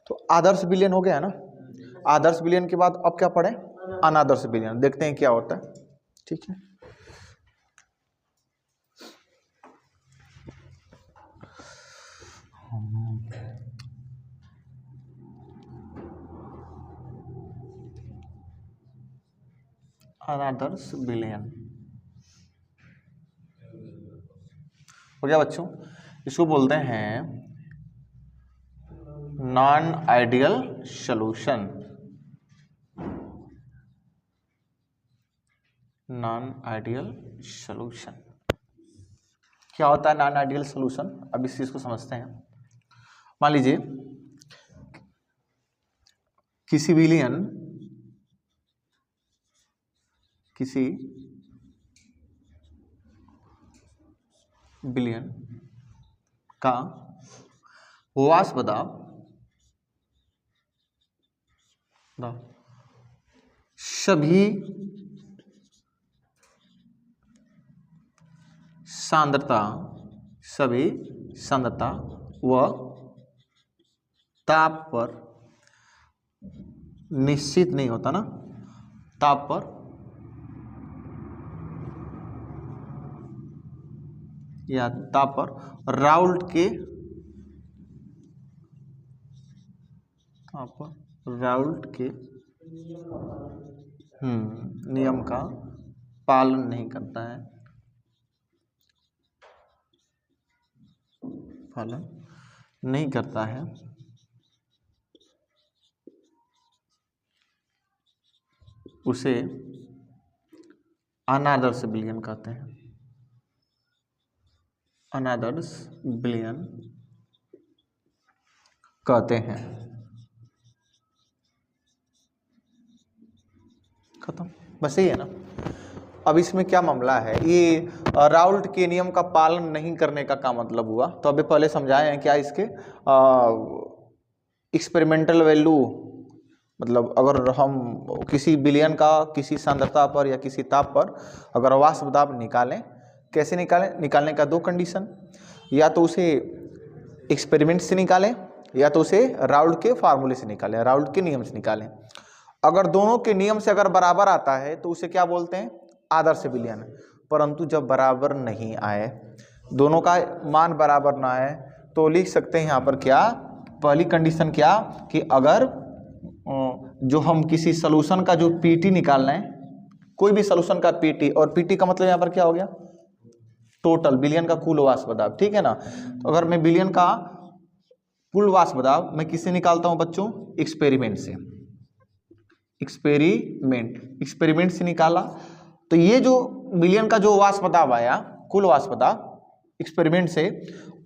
तो आदर्श विलयन हो गया ना। आदर्श विलयन के बाद अब क्या पढ़े, अनादर्श विलयन। देखते हैं क्या होता है, ठीक है। अनादर्श विलयन हो गया बच्चों। इसको बोलते हैं non ideal solution. Non ideal solution क्या होता है? नॉन आइडियल सॉल्यूशन, अब इस चीज को समझते हैं। मान लीजिए किसी विलयन का वाष्प दाब सभी सांद्रता व ताप पर निश्चित नहीं होता ना, ताप पर या ताप पर राउल्ट के नियम का पालन नहीं करता है, उसे अनादर्श विलयन कहते हैं। अनादर्श विलयन कहते हैं। खत्म, बस यही है ना। अब इसमें क्या मामला है, ये राउल्ट के नियम का पालन नहीं करने का क्या मतलब हुआ, तो अभी पहले समझाए हैं क्या इसके एक्सपेरिमेंटल वैल्यू, मतलब अगर हम किसी विलयन का किसी सांद्रता पर या किसी ताप पर अगर वाष्प दाब निकालें, कैसे निकालें? निकालने का दो कंडीशन, या तो उसे एक्सपेरिमेंट से निकालें या तो उसे राउल्ट के फार्मूले से निकालें, राउल्ट के नियम से निकालें। अगर दोनों के नियम से अगर बराबर आता है तो उसे क्या बोलते हैं? आदर्श विलयन। परंतु जब बराबर नहीं आए, दोनों का मान बराबर ना आए, तो लिख सकते हैं यहाँ पर क्या, पहली कंडीशन क्या कि अगर जो हम किसी सॉल्यूशन का जो पीटी निकाल रहे हैं, कोई भी सॉल्यूशन का पीटी, और पीटी का मतलब यहाँ पर क्या हो गया? टोटल विलयन का कुल वाष्प दाब, ठीक है ना। तो अगर मैं विलयन का कुल वाष्प दाब मैं किससे निकालता हूं बच्चों? एक्सपेरिमेंट से। एक्सपेरिमेंट से निकाला, तो ये जो विलयन का जो वाष्प दाब आया, कुल वाष्प दाब एक्सपेरिमेंट से,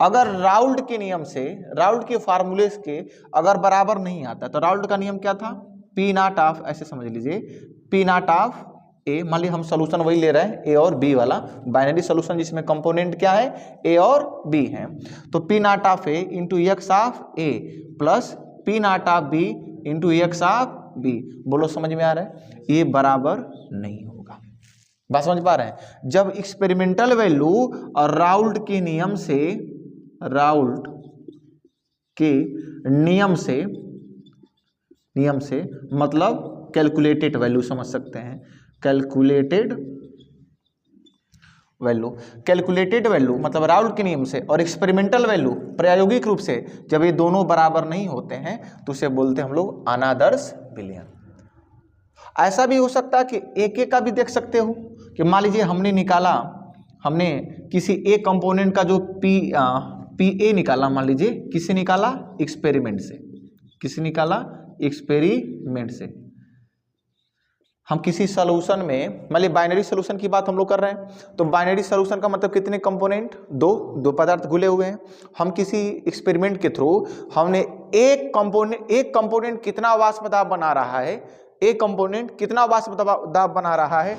अगर राउल्ट के नियम से, राउल्ट के फार्मूले के अगर बराबर नहीं आता, तो राउल्ट का नियम क्या था? पी नॉट ऑफ, ऐसे समझ लीजिए, पी नॉट ऑफ ए। मान लीजिए हम सोल्यूशन वही ले रहे हैं, ए और बी वाला बाइनरी सोल्यूशन, जिसमें कंपोनेंट क्या है? ए और बी है। तो p naught of a into x of a plus p naught of b into x of b, बोलो समझ में आ रहा है? ये बराबर नहीं होगा। बात समझ पा रहे हैं? जब एक्सपेरिमेंटल वैल्यू और राउल्ट के नियम से मतलब कैलकुलेटेड वैल्यू समझ सकते हैं, कैलकुलेटेड वैल्यू मतलब राउल्ट के नियम से, और एक्सपेरिमेंटल वैल्यू प्रायोगिक रूप से जब ये दोनों बराबर नहीं होते हैं तो उसे बोलते हैं हम लोग अनादर्श विलयन। ऐसा भी हो सकता है कि एक का भी देख सकते हो कि मान लीजिए हमने किसी एक कंपोनेंट का जो पी ए निकाला, मान लीजिए किससे निकाला? एक्सपेरिमेंट से। किससे निकाला? एक्सपेरिमेंट से। हम किसी सॉल्यूशन में, मान लीजिए बाइनरी सॉल्यूशन की बात हम लोग कर रहे हैं, तो बाइनरी सॉल्यूशन का मतलब कितने कंपोनेंट? दो पदार्थ घुले हुए हैं। हम किसी एक्सपेरिमेंट के थ्रू हमने एक कंपोनेंट कितना वाष्प दाब बना रहा है, एक कंपोनेंट कितना वाष्प दाब बना रहा है,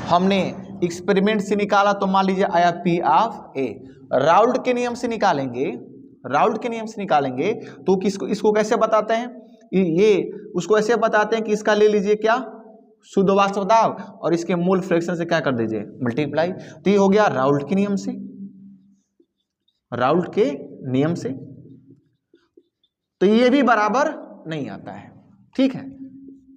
हमने एक्सपेरिमेंट से निकाला, तो मान लीजिए आया पी ऑफ ए। राउल्ट के नियम से निकालेंगे तो इसको कैसे बताते हैं? ये उसको ऐसे बताते हैं कि इसका ले लीजिए क्या? शुद्ध वाष्प दाब, और इसके मूल फ्रैक्शन से क्या कर दीजिए? मल्टीप्लाई। तो ये हो गया राउल्ट के नियम से। तो ये भी बराबर नहीं आता है, ठीक है।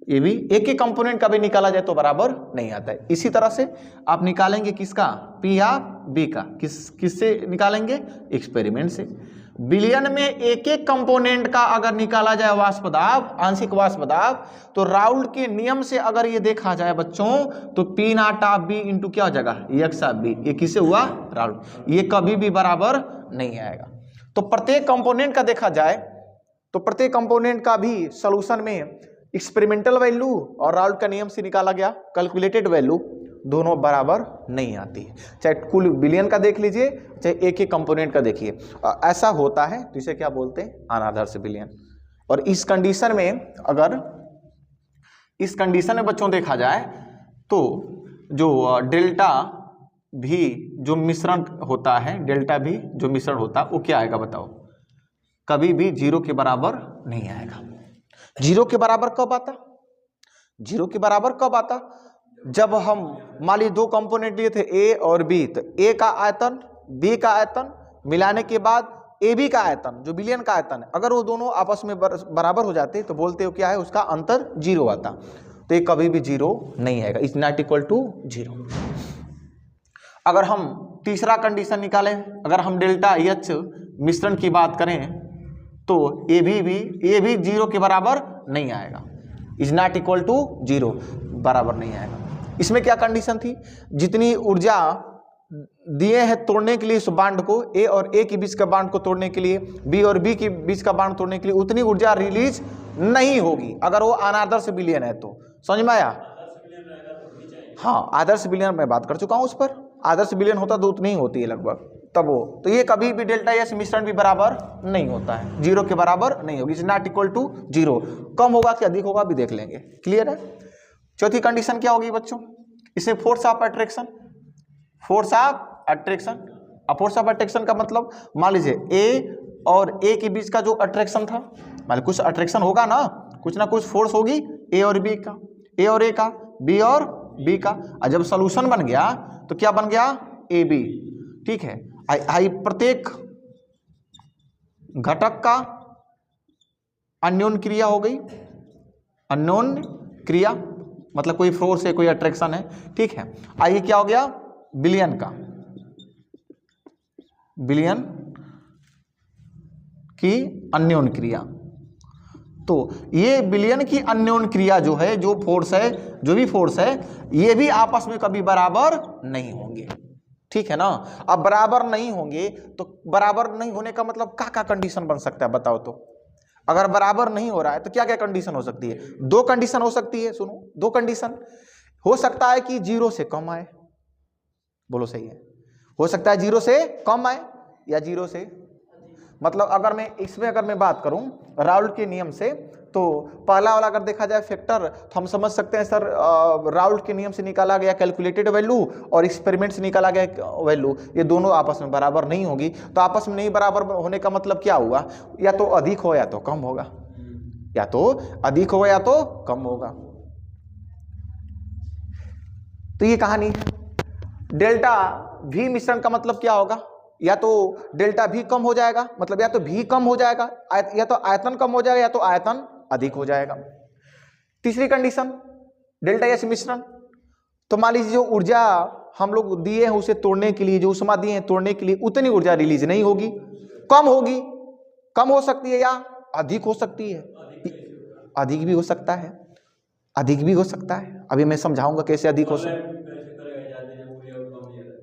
ये भी एक एक कंपोनेंट का भी निकाला जाए तो बराबर नहीं आता है। इसी तरह से आप निकालेंगे किसका, पी या बी का, किससे निकालेंगे, एक्सपेरिमेंट से। बिलियन में एक एक कंपोनेंट का अगर निकाला जाए वाष्प दाब, आंशिक वाष्प दाब, तो राउल्ट के नियम से अगर ये देखा जाए बच्चों, तो p naught of b into क्या हो जाएगा, एक्स ऑफ बी। ये किससे हुआ, राउल्ट। ये कभी भी बराबर नहीं आएगा। तो प्रत्येक कंपोनेंट का देखा जाए तो प्रत्येक कंपोनेंट का भी सॉल्यूशन में एक्सपेरिमेंटल वैल्यू और राउल्ट का नियम से निकाला गया कैलकुलेटेड वैल्यू दोनों बराबर नहीं आती है। चाहे कुल बिलियन का देख लीजिए, चाहे एक एक कंपोनेंट का देखिए, ऐसा होता है तो इसे क्या बोलते हैं, अनादर्श बिलियन। और इस कंडीशन में, अगर इस कंडीशन में बच्चों देखा जाए तो जो डेल्टा भी जो मिश्रण होता है, डेल्टा भी जो मिश्रण होता है वो क्या आएगा बताओ, कभी भी 0 के बराबर नहीं आएगा। 0 के बराबर कब आता, 0 के बराबर कब आता, जब हम मान लीजिए 2 कंपोनेंट लिए थे ए और बी, तो ए का आयतन बी का आयतन मिलाने के बाद ए बी का आयतन जो बिलियन का आयतन है, अगर वो दोनों आपस में बराबर हो जाते तो बोलते हो क्या है, उसका अंतर 0 आता। तो ये कभी भी 0 नहीं आएगा, इज नॉट इक्वल टू 0। अगर हम तीसरा कंडीशन निकालें, अगर हम डेल्टा एच मिश्रण की बात करें तो ए भी 0 के बराबर नहीं आएगा, इज नॉट इक्वल टू 0, बराबर नहीं आएगा। इसमें क्या कंडीशन थी, जितनी ऊर्जा दिए हैं तोड़ने के लिए इस बांड को, ए और ए के बीच का बांड को तोड़ने के लिए, बी और बी के बीच का बांड तोड़ने के लिए, उतनी ऊर्जा रिलीज नहीं होगी अगर वो अनादर्श बिलियन है तो। समझ में आया, हाँ आदर्श बिलियन मैं बात कर चुका हूं उस पर, आदर्श बिलियन होता तो उतनी ही होती है लगभग तब वो। तो ये कभी भी डेल्टा एच मिश्रण भी बराबर नहीं होता है, 0 के बराबर नहीं होगी, इज नॉट इक्वल टू 0। कम होगा कि अधिक होगा भी देख लेंगे, क्लियर है। चौथी कंडीशन क्या होगी बच्चों, इसे force of attraction, force of attraction. अब फोर्स ऑफ अट्रैक्शन का मतलब मान लीजिए ए और ए के बीच का जो अट्रैक्शन था, मान कुछ अट्रैक्शन होगा ना कुछ फोर्स होगी ए और बी का, ए और ए का, बी और बी का। और जब सोल्यूशन बन गया तो क्या बन गया, ए बी, ठीक है। आई प्रत्येक घटक का अन्योन्य क्रिया हो गई, अन्योन्य क्रिया मतलब कोई फोर्स है, कोई अट्रैक्शन है, ठीक है। आइए क्या हो गया, बिलियन का, बिलियन की अन्योन्य क्रिया। तो ये बिलियन की अन्योन्य क्रिया जो है, जो फोर्स है, जो भी फोर्स है, ये भी आपस में कभी बराबर नहीं होंगे, ठीक है ना। अब बराबर नहीं होंगे तो बराबर नहीं होने का मतलब क्या कंडीशन बन सकता है बताओ तो। अगर बराबर नहीं हो रहा है तो क्या क्या कंडीशन हो सकती है, 2 कंडीशन हो सकती है, सुनो 2 कंडीशन हो सकता है कि 0 से कम आए, बोलो सही है, हो सकता है 0 से कम आए या 0 से, मतलब अगर मैं इसमें अगर मैं बात करूं राउल्ट के नियम से, तो पहला वाला अगर देखा जाए फैक्टर तो हम समझ सकते हैं सर राउल्ट के नियम से निकाला गया कैलकुलेटेड वैल्यू और एक्सपेरिमेंट से निकाला गया वैल्यू, ये दोनों आपस में बराबर नहीं होगी। तो आपस में नहीं बराबर होने का मतलब क्या हुआ, या तो अधिक हो या तो कम होगा, या तो अधिक होगा या तो कम होगा। तो ये कहानी है। डेल्टा भी मिश्रण का मतलब क्या होगा, या तो डेल्टा भी कम हो जाएगा, मतलब या तो भी कम हो जाएगा, या तो आयतन कम हो जाएगा, या तो आयतन अधिक हो जाएगा। तीसरी कंडीशन डेल्टा एच मिश्रण, तो मान लीजिए जो ऊर्जा हम लोग दिए हैं उसे तोड़ने के लिए, जो उष्मा दिए हैं तोड़ने के लिए, उतनी ऊर्जा रिलीज नहीं होगी, कम होगी, कम हो सकती है या अधिक हो सकती है, अधिक भी हो सकता है, अधिक भी हो सकता है। अभी मैं समझाऊंगा कैसे अधिक हो सकता है।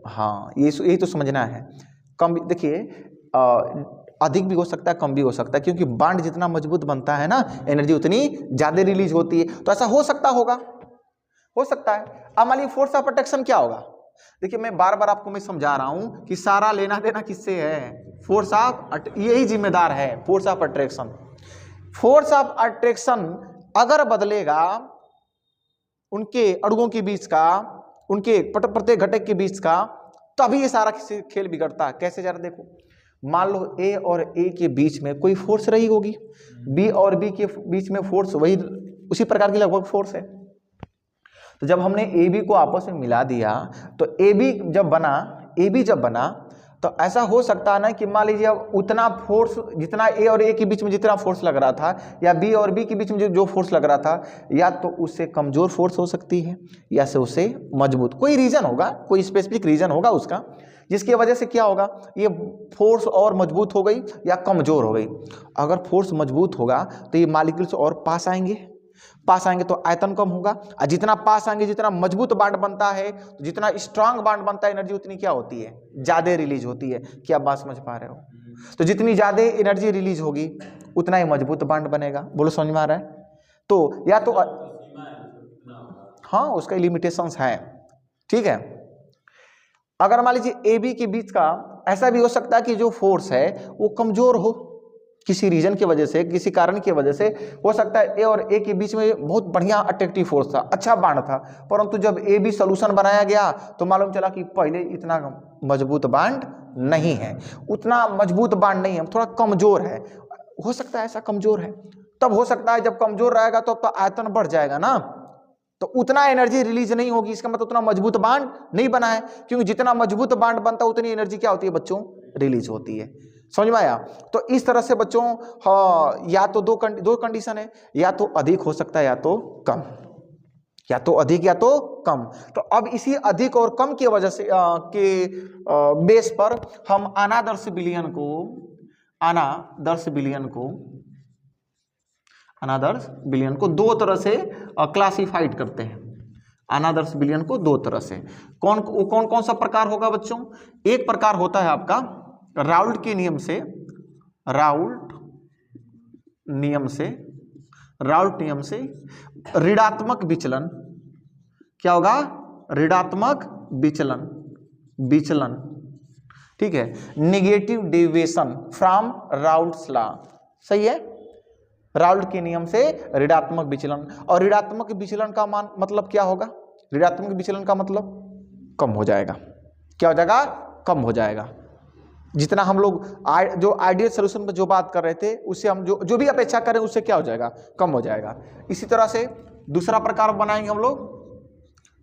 हाँ यही तो समझना है। कम देखिए अधिक भी हो सकता है, कम भी हो सकता है, क्योंकि बांड जितना मजबूत बनता है ना एनर्जी उतनी ज्यादा रिलीज होती है। तो ऐसा हो सकता होगा, हो सकता है। अब मान लीजिए फोर्स ऑफ अट्रैक्शन क्या होगा, देखिए मैं बार बार आपको मैं समझा रहा हूं कि सारा लेना देना किससे है, फोर्स ऑफ, यही जिम्मेदार है force of attraction. Force of attraction अगर बदलेगा उनके अणुओं के बीच का, उनके प्रत्येक घटक के बीच का, तभी ये सारा खेल बिगड़ता है। कैसे जरा देखो, मान लो ए और ए के बीच में कोई फोर्स रही होगी, बी और बी के बीच में फोर्स वही उसी प्रकार की लगभग फोर्स है। तो जब हमने ए बी को आपस में मिला दिया तो ए बी जब बना तो ऐसा हो सकता है ना कि मान लीजिए अब उतना फोर्स, जितना ए और ए के बीच में जितना फोर्स लग रहा था, या बी और बी के बीच में जो फोर्स लग रहा था, या तो उससे कमजोर फोर्स हो सकती है या से उससे मजबूत, कोई रीजन होगा, कोई स्पेसिफिक रीजन होगा उसका, जिसकी वजह से क्या होगा, ये फोर्स और मजबूत हो गई या कमजोर हो गई। अगर फोर्स मजबूत होगा तो ये मॉलिक्यूल्स और पास आएंगे तो आयतन कम होगा, और जितना पास आएंगे, जितना मजबूत बांड बनता है, तो जितना स्ट्रांग बांड बनता है, एनर्जी उतनी क्या होती है, ज्यादा रिलीज होती है। क्या बात समझ पा रहे हो? तो जितनी ज्यादा एनर्जी रिलीज होगी उतना ही मजबूत बांड बनेगा। बोलो समझ में आ रहा है? तो या तो हाँ, उसका लिमिटेशंस है, ठीक है। अगर मान लीजिए ए बी के बीच का, ऐसा भी हो सकता है कि जो फोर्स है वो कमजोर हो, किसी रीजन की वजह से, किसी कारण की वजह से हो सकता है ए और ए के बीच में बहुत बढ़िया अट्रैक्टिव फोर्स था, अच्छा बांड था, परंतु जब ए बी सोल्यूशन बनाया गया तो मालूम चला कि पहले इतना मजबूत बांड नहीं है, उतना मजबूत बांड नहीं है, थोड़ा कमजोर है। हो सकता है ऐसा कमजोर है, तब हो सकता है जब कमजोर रहेगा तो अब तो आयतन बढ़ जाएगा ना, तो उतना एनर्जी रिलीज नहीं होगी, इसका मतलब उतना मजबूत बांड नहीं बना है, क्योंकि जितना मजबूत बांड बनता है उतनी एनर्जी क्या होती है बच्चों, रिलीज होती है। समझ में आया? तो इस तरह से बच्चों हाँ, या तो दो कंडीशन है, या तो अधिक हो सकता है या तो कम, या तो अधिक या तो कम। तो अब इसी अधिक और कम की वजह से बेस पर हम अनादर्श विलयन को दो तरह से क्लासिफाइड करते हैं। अनादर्श विलयन को दो तरह से, कौन सा प्रकार होगा बच्चों? एक प्रकार होता है आपका राउल्ट के नियम से, राउल्ट नियम से ऋणात्मक विचलन, क्या होगा? ऋणात्मक विचलन, ठीक है, negative deviation from Raoult's law, सही है। राउल्ट के नियम से ऋणात्मक विचलन, और ऋणात्मक विचलन का मतलब क्या होगा? ऋणात्मक विचलन का मतलब कम हो जाएगा। क्या हो जाएगा? कम हो जाएगा। जितना हम लोग जो आइडियल सोल्यूशन पर जो बात कर रहे थे, उससे हम जो भी अपेक्षा करें उससे क्या हो जाएगा? कम हो जाएगा। इसी तरह से दूसरा प्रकार बनाएंगे हम लोग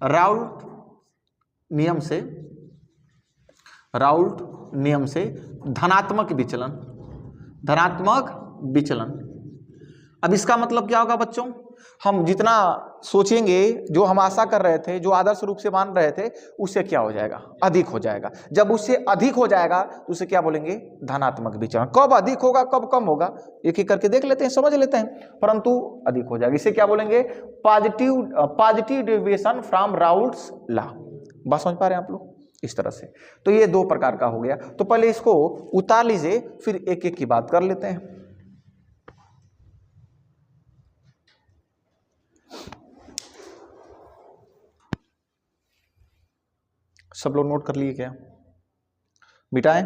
राउल्ट नियम से धनात्मक विचलन। अब इसका मतलब क्या होगा बच्चों? हम जितना सोचेंगे, जो हम आशा कर रहे थे, जो आदर्श रूप से मान रहे थे, उससे क्या हो जाएगा? अधिक हो जाएगा। जब उससे अधिक हो जाएगा तो उसे क्या बोलेंगे? धनात्मक विचलन। कब अधिक होगा, कब कम होगा, एक एक करके देख लेते हैं, समझ लेते हैं, परंतु अधिक हो जाएगा। इसे क्या बोलेंगे? Positive deviation from Raoult's law. बात समझ पा रहे हैं आप लोग? इस तरह से। तो ये दो प्रकार का हो गया। तो पहले इसको उतार लीजिए, फिर एक एक की बात कर लेते हैं। सब लोग नोट कर लिए क्या? मिटाएं।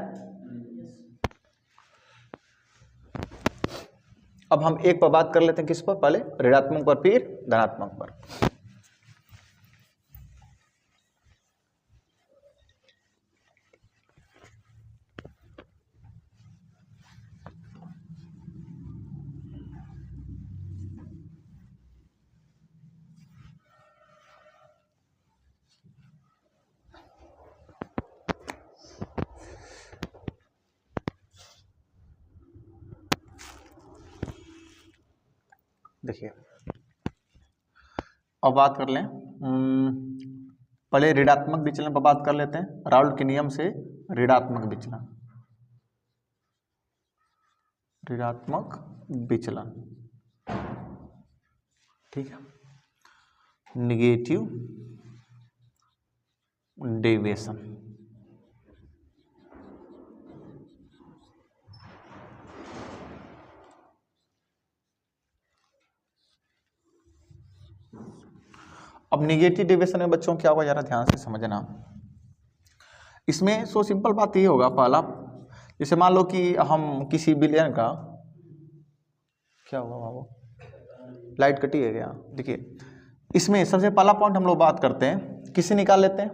अब हम एक पर बात कर लेते हैं, किस पर? पहले ऋणात्मक पर, फिर धनात्मक पर। देखिए, अब बात कर लें, पहले ऋणात्मक विचलन पर बात कर लेते हैं। राउल्ट के नियम से ऋणात्मक विचलन, ठीक है, नेगेटिव डेविएशन। अब नेगेटिव डेविएशन में बच्चों क्या होगा, जरा ध्यान से समझना। इसमें सो सिंपल बात ये होगा, पहला, जैसे मान लो कि हम किसी विलयन का, क्या हुआ बाबू, लाइट कटी है क्या? देखिए, इसमें सबसे पहला पॉइंट हम लोग बात करते हैं, किसे निकाल लेते हैं?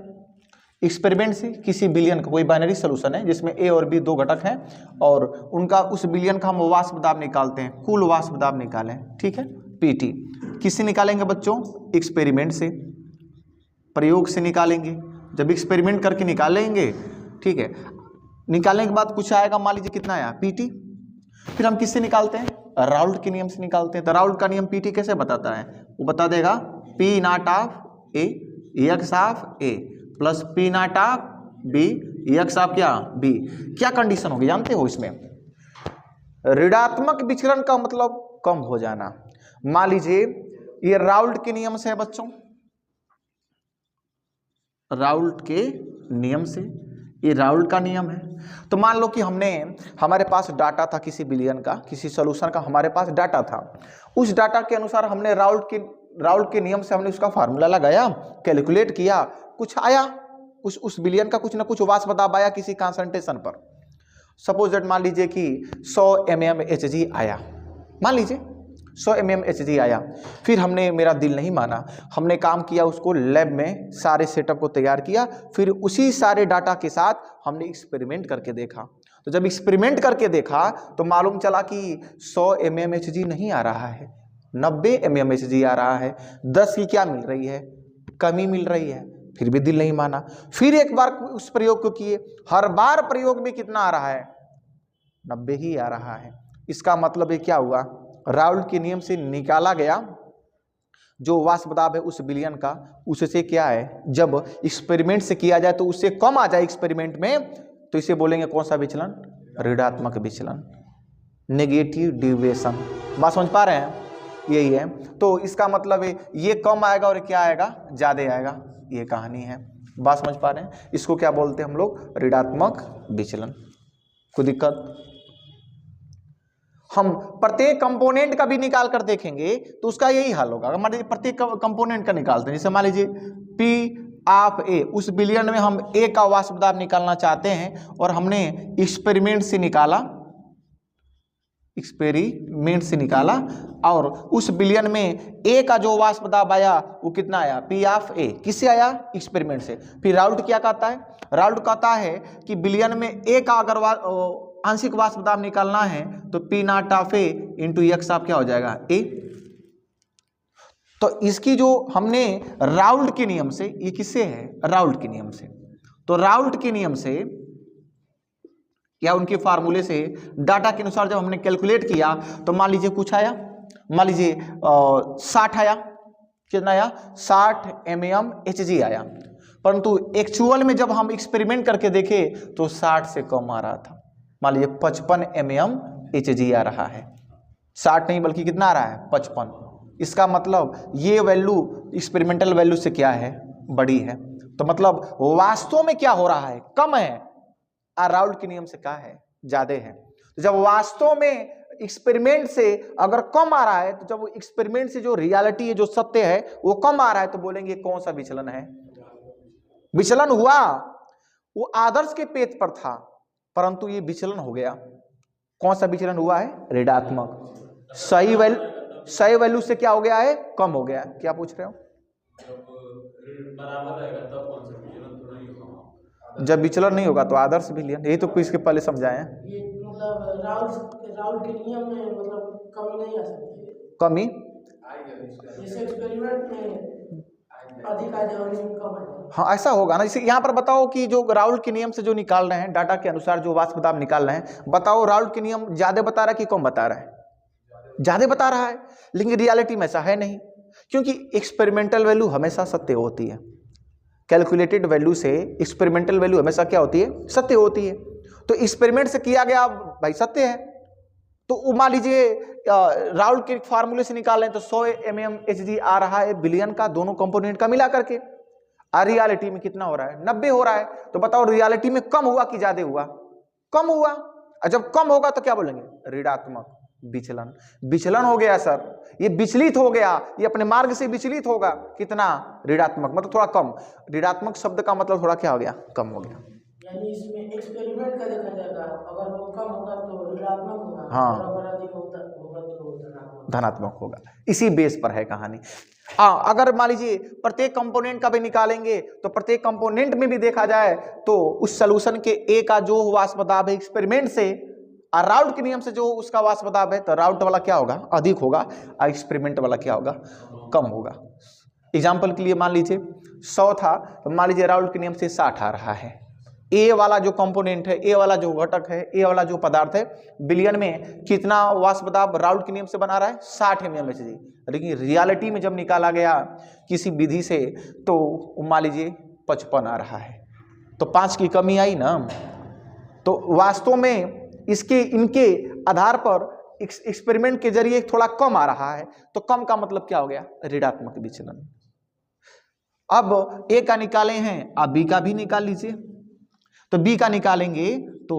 एक्सपेरिमेंट से किसी विलयन का कोई बाइनरी सोल्यूशन है जिसमें ए और बी दो घटक हैं, और उनका उस विलयन का हम वाष्प दाब निकालते हैं, कुल वाष्प दाब निकालें, ठीक है, पीटी। किससे निकालेंगे बच्चों? एक्सपेरिमेंट से, प्रयोग से निकालेंगे। जब एक्सपेरिमेंट करके निकालेंगे, ठीक है, निकालने के बाद कुछ आएगा, मान लीजिए कितना आया पीटी। फिर हम किससे निकालते हैं? राउल्ट के नियम से निकालते हैं। तो राउल्ट का नियम पीटी कैसे बताता है? वो बता देगा p naught of a x of a plus p naught of b x of क्या बी। क्या कंडीशन होगी जानते हो इसमें? ऋणात्मक विचलन का मतलब कम हो जाना। मान लीजिए ये राउल्ट के नियम से है बच्चों, राउल्ट के नियम से, ये राउल्ट का नियम है। तो मान लो कि हमारे पास डाटा था किसी बिलियन का, किसी सोल्यूशन का हमारे पास डाटा था। उस डाटा के अनुसार हमने राउल्ट के नियम से हमने उसका फार्मूला लगाया, कैलकुलेट किया, कुछ आया, उस बिलियन का कुछ ना कुछ वाष्प दाब आया किसी कॉन्सेंट्रेशन पर। सपोज दैट मान लीजिए कि 100 mmHg आया, मान लीजिए 100 mmHg आया। फिर हमने, मेरा दिल नहीं माना, हमने काम किया, उसको लैब में सारे सेटअप को तैयार किया। फिर उसी सारे डाटा के साथ हमने एक्सपेरिमेंट करके देखा। तो जब एक्सपेरिमेंट करके देखा तो मालूम चला कि 100 mmHg नहीं आ रहा है, 90 mmHg आ रहा है। 10 की क्या मिल रही है? कमी मिल रही है। फिर भी दिल नहीं माना, फिर एक बार उस प्रयोग को किए, हर बार प्रयोग में कितना आ रहा है? 90 ही आ रहा है। इसका मतलब ये क्या हुआ? राउल्ट के नियम से निकाला गया जो वाष्प दाब है उस बिलियन का, उससे क्या है, जब एक्सपेरिमेंट से किया जाए तो उससे कम आ जाए एक्सपेरिमेंट में, तो इसे बोलेंगे कौन सा विचलन? ऋणात्मक विचलन, नेगेटिव डिविएशन। बात समझ पा रहे हैं? यही है। तो इसका मतलब है ये कम आएगा और क्या आएगा? ज्यादा आएगा। ये कहानी है। बात समझ पा रहे हैं? इसको क्या बोलते हैं हम लोग? ऋणात्मक विचलन। कोई दिक्कत? हम प्रत्येक कंपोनेंट का भी निकाल कर देखेंगे तो उसका यही हाल होगा। मान लीजिए प्रत्येक कंपोनेंट का निकालते हैं, जैसे मान लीजिए P ऑफ ए, उस बिलियन में हम ए का वाष्प दाब निकालना चाहते हैं और हमने एक्सपेरिमेंट से निकाला और उस बिलियन में ए का जो वाष्प दाब आया वो कितना आया? P ऑफ ए। किससे आया? एक्सपेरिमेंट से। फिर राउल्ट क्या कहता है? राउल्ट कहता है कि बिलियन में ए का अगर आंशिक वाष्प दाब निकालना है तो p naught of a into x of क्या हो जाएगा? ए। तो इसकी जो हमने राउल्ट के नियम से, ये किससे है? राउल्ट के नियम से। तो राउल्ट के नियम से या उनके फार्मूले से डाटा के अनुसार जब हमने कैलकुलेट किया तो मान लीजिए कुछ आया, मान लीजिए 60 आया। कितना आया? 60 mmHg आया। परंतु एक्चुअल में जब हम एक्सपेरिमेंट करके देखे तो 60 से कम आ रहा था। मान लीजिए 55 mmHg आ रहा है, 60 नहीं बल्कि कितना आ रहा है? 55। इसका मतलब ये वैल्यू एक्सपेरिमेंटल वैल्यू से क्या है? बड़ी है। तो मतलब वास्तव में क्या हो रहा है? कम है। और राउल्ट के नियम से क्या है? ज्यादा है। तो जब वास्तव में एक्सपेरिमेंट से अगर कम आ रहा है, तो जब एक्सपेरिमेंट से जो रियलिटी है, जो सत्य है, वो कम आ रहा है, तो बोलेंगे कौन सा विचलन है? विचलन हुआ। वो आदर्श के पेज पर था परंतु ये विचलन हो गया। कौन सा विचलन हुआ है? ऋणात्मक। सही वैल्यू से क्या हो गया है? कम हो गया। क्या पूछ रहे हो? बराबर रहेगा तब कौन सा विचलन? तो नहीं होगा। जब विचलन नहीं होगा तो आदर्श विचलन। यही तो इसके पहले समझाए हैं। ये मतलब राउल्ट के नियम में मतलब कमी नहीं आ सकती है। कमी जैसे एक्सपेरिमेंट में अधिक आ जाए, कम आ जाए। हाँ, ऐसा होगा ना। जैसे यहाँ पर बताओ कि जो राउल्ट के नियम से जो निकाल रहे हैं, डाटा के अनुसार जो वाष्प दाब निकाल रहे हैं, बताओ राउल्ट के नियम ज्यादा बता रहा है कि कम बता रहा है? ज्यादा बता रहा है। लेकिन रियलिटी में ऐसा है नहीं, क्योंकि एक्सपेरिमेंटल वैल्यू हमेशा सत्य होती है। कैलकुलेटेड वैल्यू से एक्सपेरिमेंटल वैल्यू हमेशा क्या होती है? सत्य होती है। तो एक्सपेरिमेंट से किया गया भाई सत्य है। तो मान लीजिए राउल्ट के फार्मूले से निकाल लें तो 100 mmHg आ रहा है बिलियन का, दोनों कंपोनेंट का मिला करके। और रियलिटी में कितना हो रहा है? 90 हो रहा है। तो बताओ रियलिटी में कम हुआ कि ज्यादा हुआ? कम हुआ। और जब कम होगा तो क्या बोलेंगे? ऋणात्मक विचलन। विचलन हो गया सर, ये विचलित हो गया, ये अपने मार्ग से विचलित होगा। कितना? ऋणात्मक, मतलब थोड़ा कम। ऋणात्मक शब्द का मतलब थोड़ा क्या हो गया? कम हो गया। यानी इसमें एक्सपेरिमेंट का देखा जाएगा, अगर वो कम होगा तो ऋणात्मक होगा, हाँ, अगर अधिक होगा तो धनात्मक होगा। इसी बेस पर है कहानी। हाँ, अगर मान लीजिए प्रत्येक कंपोनेंट का भी निकालेंगे तो प्रत्येक कंपोनेंट में भी देखा जाए तो उस सॉल्यूशन के ए का जो वाष्प दाब है एक्सपेरिमेंट से और राउल्ट के नियम से जो उसका वाष्प दाब है, तो राउल्ट वाला क्या होगा? अधिक होगा और एक्सपेरिमेंट वाला क्या होगा? कम होगा। एग्जाम्पल के लिए मान लीजिए 100 था, तो मान लीजिए राउल्ट के नियम से 60 आ रहा है। ए वाला जो कंपोनेंट है, ए वाला जो घटक है, ए वाला जो पदार्थ है, बिलियन में कितना वाष्प दाब राउल्ट के नियम से बना रहा है? 60 mmHg। लेकिन रियलिटी में जब निकाला गया किसी विधि से तो मान लीजिए 55 आ रहा है, तो 5 की कमी आई ना। तो वास्तव में इनके आधार पर एक्सपेरिमेंट के जरिए थोड़ा कम आ रहा है, तो कम का मतलब क्या हो गया? ऋणात्मक विचलन। अब ए का निकाले हैं, आप बी का भी निकाल लीजिए। तो बी का निकालेंगे तो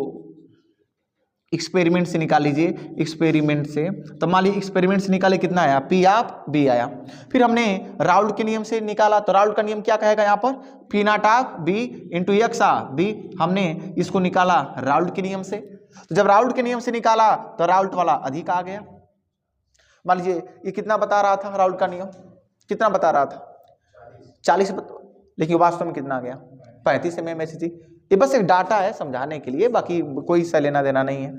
एक्सपेरिमेंट से निकाल लीजिए, एक्सपेरिमेंट से। तो मान लीजिए एक्सपेरिमेंट से निकाले कितना आया? पी ऑफ बी आया। फिर हमने राउल्ट के नियम से निकाला, तो राउल्ट का नियम क्या कहेगा यहाँ पर? P naught of b into x of b. हमने इसको निकाला राउल्ट के नियम से। तो जब राउल्ट के नियम से निकाला तो राउल्ट वाला अधिक आ गया। मान लीजिए ये कितना बता रहा था? राउल्ट का नियम कितना बता रहा था? 40, लेकिन वास्तव में कितना आ गया? 35 mmHg। ये बस एक डाटा है समझाने के लिए, बाकी कोई सा लेना देना नहीं है।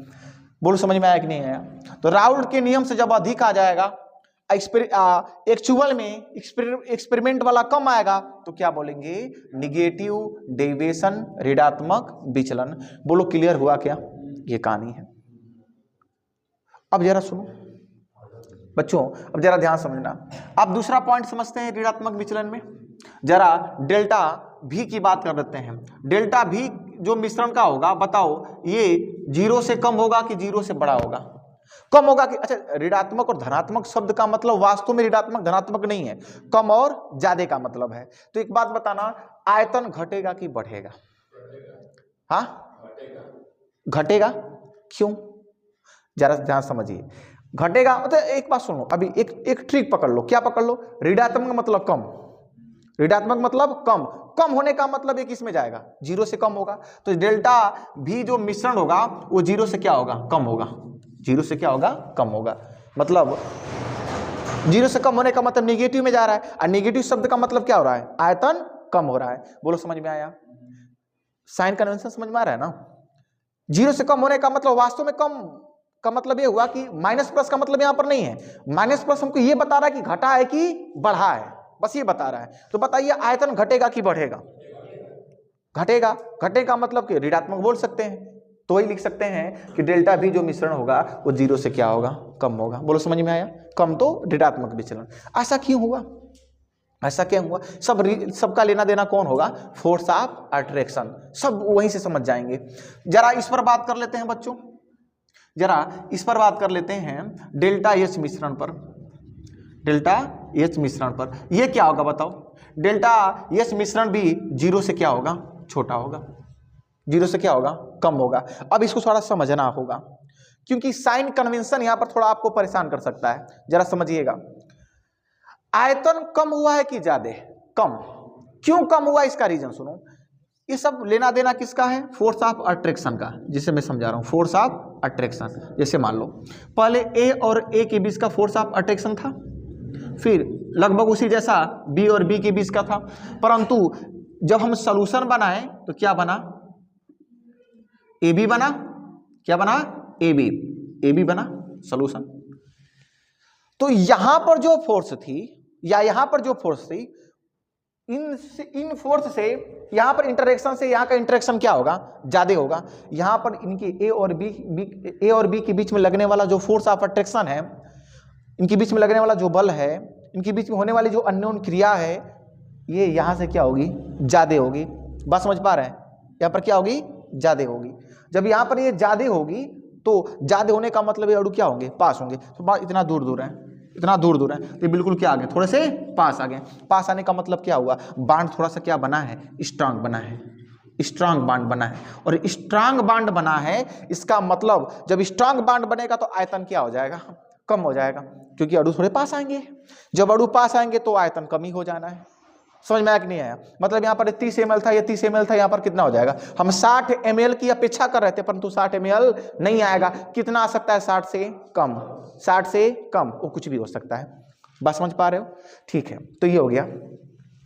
बोलो समझ में आया कि नहीं आया? तो राउल्ट के नियम से जब अधिक आ जाएगा, एक्चुअल में एक्सपेरिमेंट वाला कम आएगा, तो क्या बोलेंगे? निगेटिव डेविएशन, ऋणात्मक विचलन। बोलो क्लियर हुआ क्या? ये कहानी है। अब जरा सुनो बच्चों, अब जरा ध्यान समझना। अब दूसरा पॉइंट समझते हैं ऋणात्मक विचलन में। जरा डेल्टा भी की बात कर लेते हैं। डेल्टा भी जो मिश्रण का होगा, बताओ ये 0 से कम होगा कि 0 से बड़ा होगा? कम होगा कि? अच्छा, ऋणात्मक और धनात्मक शब्द का मतलब वास्तव में ऋणात्मक धनात्मक नहीं है, कम और ज्यादा का मतलब है। तो एक बात बताना, आयतन घटेगा कि बढ़ेगा? हाँ, घटेगा। क्यों? जरा ध्यान समझिए। घटेगा मतलब एक बात सुनो, अभी एक ट्रिक पकड़ लो। क्या पकड़ लो? ऋणात्मक मतलब कम, ऋणात्मक मतलब कम। कम होने का मतलब ये किस में जाएगा? 0 से कम होगा। तो डेल्टा भी जो मिश्रण होगा वो 0 से क्या होगा? कम होगा। 0 से क्या होगा? कम होगा। मतलब 0 से कम होने का मतलब नेगेटिव में जा रहा है, और नेगेटिव शब्द का मतलब क्या हो रहा है? आयतन कम हो रहा है। बोलो समझ में आया? साइन कन्वेंशन समझ में आ रहा है ना? 0 से कम होने का मतलब वास्तव में कम का मतलब ये हुआ कि माइनस प्लस का मतलब यहां पर नहीं है। माइनस प्लस हमको ये बता रहा है कि घटा है कि बढ़ा है, बस ये बता रहा है। तो बताइए आयतन घटेगा कि बढ़ेगा? घटेगा। घटे का मतलब कि ऋणात्मक बोल सकते हैं। तो वही लिख सकते हैं कि डेल्टा भी जो मिश्रण होगा वो 0 से क्या होगा? कम होगा। बोलो समझ में आया? कम तो ऋणात्मक विचलन। ऐसा क्यों हुआ? ऐसा क्या हुआ? सबका लेना देना कौन होगा? Force of attraction. सब वहीं से समझ जाएंगे। जरा इस पर बात कर लेते हैं बच्चों, जरा इस पर बात कर लेते हैं डेल्टा एच मिश्रण पर। डेल्टा एच मिश्रण पर ये क्या होगा बताओ? डेल्टा एच मिश्रण भी 0 से क्या होगा? छोटा होगा। 0 से क्या होगा? कम होगा। अब इसको थोड़ा समझना होगा, क्योंकि साइन कन्वेंशन यहां पर थोड़ा आपको परेशान कर सकता है। जरा समझिएगा, आयतन कम हुआ है कि ज्यादा? कम। क्यों कम हुआ? इसका रीजन सुनो। ये सब लेना देना किसका है? फोर्स ऑफ अट्रैक्शन का, जिसे मैं समझा रहा हूं। Force of attraction. जैसे मान लो पहले ए और ए के बीच का फोर्स ऑफ अट्रैक्शन था, फिर लगभग उसी जैसा बी और बी के बीच का था, परंतु जब हम सॉल्यूशन बनाए तो क्या बना? ए बी बना। क्या बना? ए बी बना सॉल्यूशन। तो यहां पर जो फोर्स थी या यहां पर जो फोर्स थी, इन फोर्स से यहां पर इंटरेक्शन से यहां का इंटरेक्शन क्या होगा? ज्यादा होगा। यहां पर इनकी ए और बी के बीच में लगने वाला जो फोर्स ऑफ अट्रैक्शन है, इनके बीच में लगने वाला जो बल है, इनके बीच में होने वाली जो अन्योन क्रिया है, ये यहां से क्या होगी? ज्यादा होगी। बात समझ पा रहे हैं? यहां पर क्या होगी? ज्यादा होगी। जब यहां पर ये ज्यादा होगी तो ज्यादा होने का मतलब ये अणु क्या होंगे? पास होंगे। तो इतना दूर दूर है, इतना दूर दूर है, तो बिल्कुल क्या आ गए? थोड़े से पास आ गए। पास आने का मतलब क्या हुआ? बांड थोड़ा सा क्या बना है? स्ट्रांग बना है। स्ट्रांग बांड बना है। और स्ट्रांग बांड बना है, इसका मतलब जब स्ट्रांग बांड बनेगा तो आयतन क्या हो जाएगा? कम हो जाएगा, क्योंकि अणु थोड़े पास आएंगे। जब अणु पास आएंगे तो आयतन कम ही हो जाना है। समझ में आया कि नहीं आया? मतलब यहाँ पर 30 ml था, ये 30 ml था, यहाँ पर कितना हो जाएगा? हम 60 ml की अपेक्षा कर रहे थे, परंतु 60 ml नहीं आएगा। कितना आ सकता है? 60 से कम। 60 से कम, वो कुछ भी हो सकता है। बात समझ पा रहे हो? ठीक है, तो ये हो गया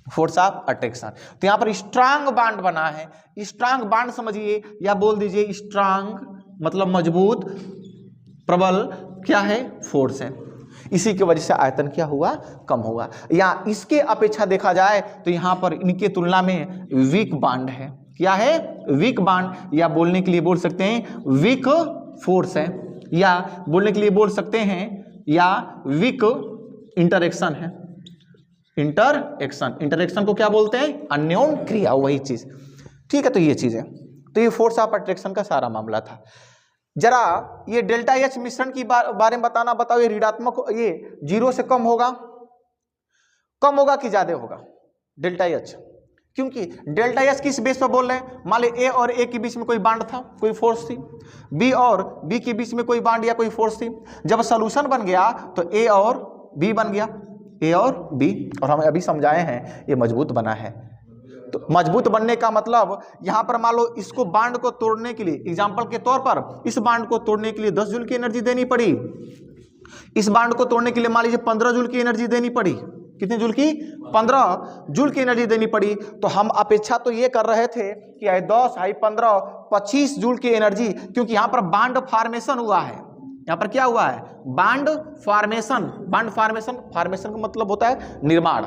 फोर्स ऑफ अट्रैक्शन। तो यहाँ पर स्ट्रांग बांड बना है। स्ट्रांग बांड समझिए, या बोल दीजिए स्ट्रांग मतलब मजबूत, प्रबल क्या है? फोर्स है। इसी की वजह से आयतन क्या हुआ? कम हुआ। या इसके अपेक्षा देखा जाए तो यहाँ पर इनके तुलना में वीक बांड है। क्या है? वीक बॉन्ड, या बोलने के लिए बोल सकते हैं वीक फोर्स है, या बोलने के लिए बोल सकते हैं या वीक इंटरेक्शन है। इंटरेक्शन को क्या बोलते हैं? अन्योन क्रिया, वही चीज। ठीक है, तो ये चीज है। तो ये फोर्स ऑफ अट्रैक्शन का सारा मामला था। जरा ये डेल्टा एच मिश्रण की बारे में बताओ, ये ऋणात्मक, ये 0 से कम होगा कि ज्यादा होगा? डेल्टा एच, क्योंकि डेल्टा एच किस बेस पर बोल रहे हैं? मान ली ए और ए के बीच में कोई बांड था, कोई फोर्स थी, बी और बी के बीच में कोई बांड या कोई फोर्स थी। जब सॉल्यूशन बन गया तो ए और बी बन गया, ए और बी, और हम अभी समझाए हैं ये मजबूत बना है। तो मजबूत बनने का मतलब यहां पर मान लो इसको बांड को तोड़ने के लिए, एग्जांपल के तौर पर इस बांड को तोड़ने के लिए 10 जूल की एनर्जी देनी पड़ी, इस बांड को तोड़ने के लिए मान लीजिए 15 जूल की एनर्जी देनी पड़ी। कितने जूल की? 15 जूल की एनर्जी देनी पड़ी। तो हम अपेक्षा तो ये कर रहे थे कि आई 10 आई 15 25 जूल की एनर्जी, क्योंकि यहां पर बांड फॉर्मेशन हुआ है। यहां पर क्या हुआ है? Bond formation. Bond formation, formation का मतलब होता है निर्माण।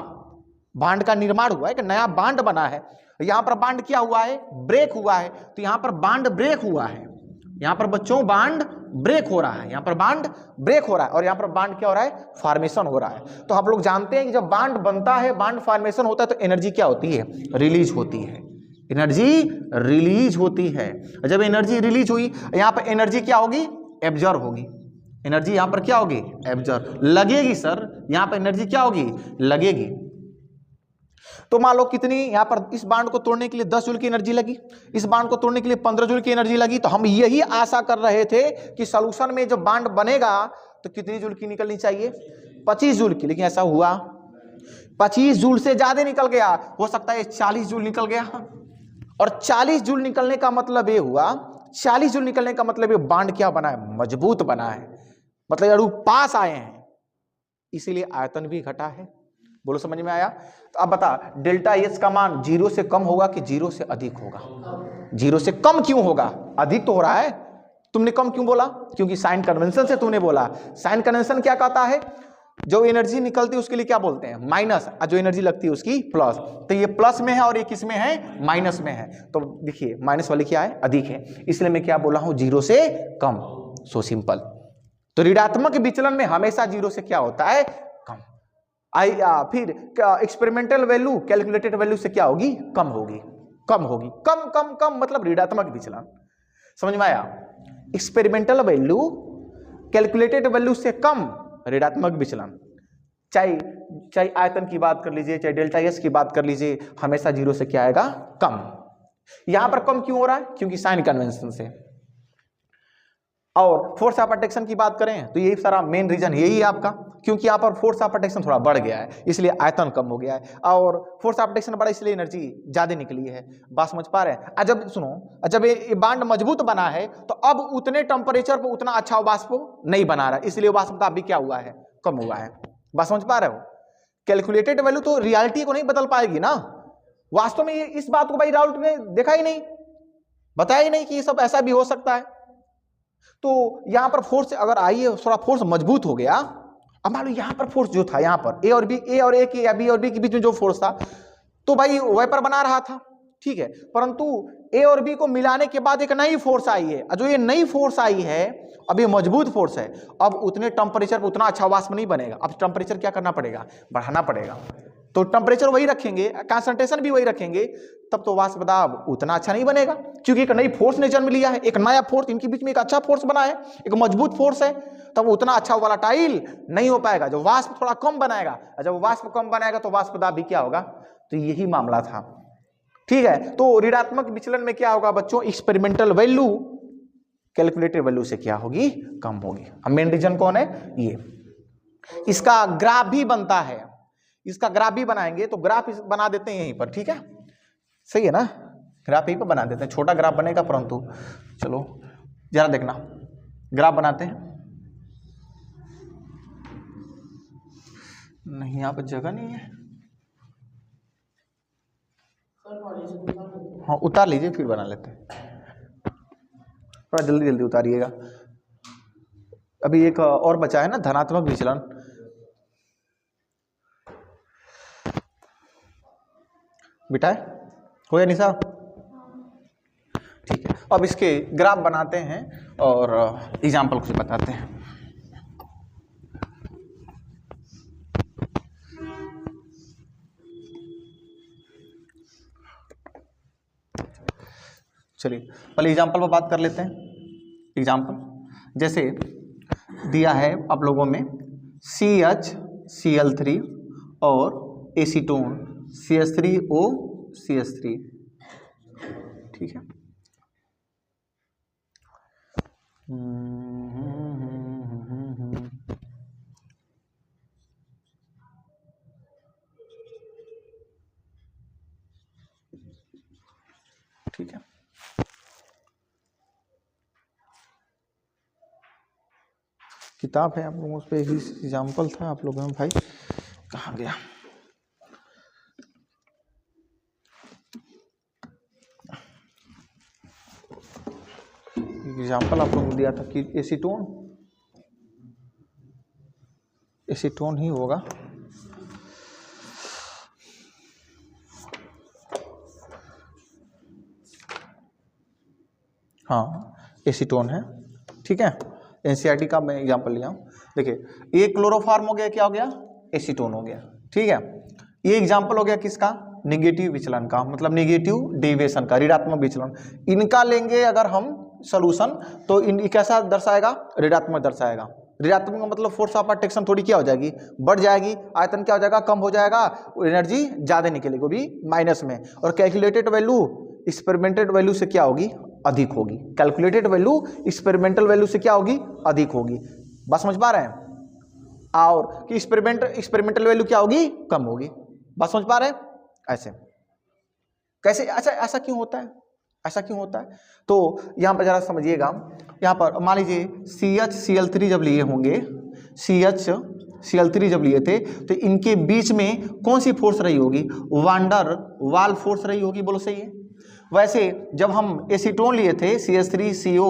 बांड का निर्माण हुआ है, कि नया बांड बना है। यहां पर बांड क्या हुआ है? ब्रेक हुआ है। तो यहां पर बांड ब्रेक हुआ है, यहां पर बच्चों बांड ब्रेक हो रहा है, यहां पर बांड ब्रेक हो रहा है, और यहां पर बांड क्या हो रहा है? फॉर्मेशन हो रहा है। तो हम लोग जानते हैं कि जब बांड बनता है, बांड फॉर्मेशन होता है, तो एनर्जी क्या होती है? रिलीज होती है। एनर्जी रिलीज होती है। जब एनर्जी रिलीज हुई, यहां पर एनर्जी क्या होगी? एब्जॉर्ब होगी। एनर्जी यहां पर क्या होगी? एब्जॉर्ब। लगेगी सर, यहां पर एनर्जी क्या होगी? लगेगी। तो मान लो कितनी, यहां पर इस बांड को तोड़ने के लिए 10 जूल की एनर्जी लगी, इस बांड को तोड़ने के लिए 15 जूल की एनर्जी लगी। तो हम यही आशा कर रहे थे कि सॉल्यूशन में जब बांड बनेगा तो कितनी जूल की निकलनी चाहिए? 25 जूल की। लेकिन ऐसा हुआ 25 जूल से ज्यादा निकल गया, हो सकता है 40 जूल निकल गया। और 40 जूल निकलने का मतलब ये हुआ, 40 जूल निकलने का मतलब ये बांड क्या बना है? मजबूत बना है, मतलब अणु पास आए हैं, इसीलिए आयतन भी घटा है। बोलो समझ में आया? तो अब बता, डेल्टा एच का मान 0 से कम होगा कि 0 से अधिक होगा? 0 से कम क्यों होगा? अधिक तो हो रहा है। तुमने कम क्यों बोला? क्योंकि साइन कन्वेंशन से तूने बोला। साइन कन्वेंशन क्या कहता है? जो एनर्जी निकलती है उसके लिए क्या बोलते हैं? माइनस, और जो एनर्जी लगती है उसकी प्लस। तो ये प्लस में है और ये किस में है? माइनस में है। तो देखिए माइनस वाली क्या है? अधिक है, इसलिए मैं क्या बोला हूं? 0 से कम। So simple. तो ऋणात्मक विचलन में हमेशा 0 से क्या होता है? कम। फिर एक्सपेरिमेंटल वैल्यू कैलकुलेटेड वैल्यू से क्या होगी? कम होगी। कम होगी, कम कम कम मतलब ऋणात्मक विचलन। समझ में आया? एक्सपेरिमेंटल वैल्यू कैलकुलेटेड वैल्यू से कम ऋणात्मक विचलन। चाहे आयतन की बात कर लीजिए, चाहे डेल्टा एस की बात कर लीजिए, हमेशा 0 से क्या आएगा? कम। यहां पर कम क्यों हो रहा है? क्योंकि साइन कन्वेंशन से। और फोर्स ऑफ अट्रैक्शन की बात करें तो यही सारा मेन रीजन यही है आपका, क्योंकि यहाँ पर फोर्स ऑफ अट्रैक्शन थोड़ा बढ़ गया है, इसलिए आयतन कम हो गया है। और फोर्स ऑफ अट्रैक्शन बढ़ा, इसलिए एनर्जी ज्यादा निकली है। बात समझ पा रहे हैं? जब सुनो, जब ये बांड मजबूत बना है तो अब उतने टेम्परेचर पर उतना अच्छा वाष्प नहीं बना रहा है, इसलिए वाष्प भी क्या हुआ है? कम हुआ है। बात समझ पा रहे हो? कैलकुलेटेड वैल्यू तो रियलिटी को नहीं बदल पाएगी ना। वास्तव में इस बात को भाई राउल्ट ने देखा ही नहीं, बताया ही नहीं कि ये सब ऐसा भी हो सकता है। तो यहां पर फोर्स अगर आई है, थोड़ा फोर्स मजबूत हो गया। अब मान लो यहां पर फोर्स जो था, यहां पर ए और ए के या बी और बी के बीच में जो फोर्स था, तो भाई वेपर बना रहा था, ठीक है। परंतु ए और बी को मिलाने के बाद एक नई फोर्स आई है, जो ये नई फोर्स आई है अब ये मजबूत फोर्स है। अब उतने टेम्परेचर पर उतना अच्छा वाष्प नहीं बनेगा, अब टेम्परेचर क्या करना पड़ेगा? बढ़ाना पड़ेगा। तो टेम्परेचर वही रखेंगे, कंसंट्रेशन भी वही रखेंगे, तब तो वाष्प दाब उतना अच्छा नहीं बनेगा, क्योंकि एक नई फोर्स ने जन्म लिया है, एक नया फोर्स, इनके बीच में एक अच्छा फोर्स बना है, एक मजबूत फोर्स है, तब उतना अच्छा वोलेटाइल नहीं हो पाएगा। जो वाष्प थोड़ा कम बनाएगा, जब वाष्प कम बनाएगा तो वाष्प दाब भी क्या होगा? तो यही मामला था, ठीक है। तो ऋणात्मक विचलन में क्या होगा बच्चों? एक्सपेरिमेंटल वैल्यू कैलकुलेटेड वैल्यू से क्या होगी? कम होगी। अब मेन रीजन कौन है? ये। इसका ग्राफ भी बनता है, इसका ग्राफ भी बनाएंगे, तो ग्राफ बना देते हैं यहीं पर, ठीक है, सही है ना? ग्राफ यहीं पर बना देते हैं, छोटा ग्राफ बनेगा, परंतु चलो जरा देखना, ग्राफ बनाते हैं। नहीं, यहाँ पर जगह नहीं है। हाँ उतार लीजिए, फिर बना लेते हैं। थोड़ा जल्दी जल्दी उतारिएगा। अभी एक और बचा है ना, धनात्मक विचलन। बेटा हो या निशा? अब इसके ग्राफ बनाते हैं और एग्जाम्पल कुछ बताते हैं। चलिए पहले एग्जाम्पल पर बात कर लेते हैं। एग्जाम्पल जैसे दिया है आप लोगों में CHCl3 और एसीटोन CH3O CH3, ठीक है। ठीक है, किताब है आप लोगों उस पर ही एग्जाम्पल था आप लोगों में, भाई कहाँ गया। एग्जाम्पल आप लोगों को दिया था कि एसीटोन ही होगा। हाँ एसीटोन है, ठीक है। एनसीईआरटी का मैं एग्जांपल लिया हूँ। देखिए ये क्लोरोफॉर्म हो गया, क्या हो गया, एसीटोन हो गया, ठीक है। ये एग्जांपल हो गया किसका, नेगेटिव विचलन का, मतलब नेगेटिव डेविएशन का, ऋणात्मक विचलन। इनका लेंगे अगर हम सॉल्यूशन तो इन कैसा दर्शाएगा, ऋणात्मक दर्शाएगा। ऋणात्मक का मतलब फोर्स ऑफ अट्रैक्शन थोड़ी क्या हो जाएगी, बढ़ जाएगी, आयतन क्या हो जाएगा, कम हो जाएगा, एनर्जी ज़्यादा निकलेगी, वो भी माइनस में। और कैलकुलेटेड वैल्यू एक्सपेरिमेंटल वैल्यू से क्या होगी, अधिक होगी। कैलकुलेटेड वैल्यू एक्सपेरिमेंटल वैल्यू से क्या होगी, अधिक होगी। बात समझ पा रहे हैं। और कि एक्सपेरिमेंटल वैल्यू क्या होगी, कम होगी। बात समझ पा रहे हैं। ऐसे कैसे, अच्छा ऐसा क्यों होता है, ऐसा क्यों होता है, तो यहाँ पर जरा समझिएगा। यहाँ पर मान लीजिए CHCl3 जब लिए होंगे, CHCl3 जब लिए थे तो इनके बीच में कौन सी फोर्स रही होगी, वांडर वाल फोर्स रही होगी, बोलो सही है। वैसे जब हम एसीटोन लिए थे CH3CO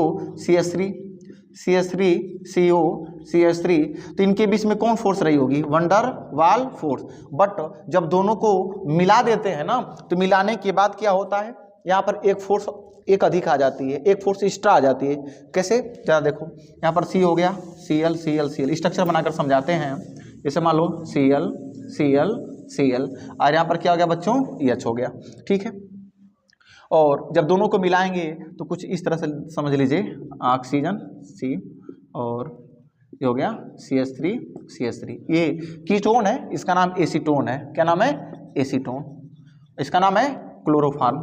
CH3 तो इनके बीच में कौन फोर्स रही होगी, वंडर वाल फोर्स। बट जब दोनों को मिला देते हैं ना, तो मिलाने के बाद क्या होता है, यहाँ पर एक फोर्स एक अधिक आ जाती है, एक फोर्स एक्स्ट्रा आ जाती है। कैसे, जरा देखो, यहाँ पर C हो गया, Cl स्ट्रक्चर बनाकर समझाते हैं। जैसे मान लो Cl और यहाँ पर क्या हो गया बच्चों, H हो गया, ठीक है। और जब दोनों को मिलाएंगे तो कुछ इस तरह से समझ लीजिए, ऑक्सीजन C और ये हो गया CH3। ये कीटोन है, इसका नाम एसीटोन है। क्या नाम है, एसीटोन। इसका नाम है क्लोरोफॉर्म,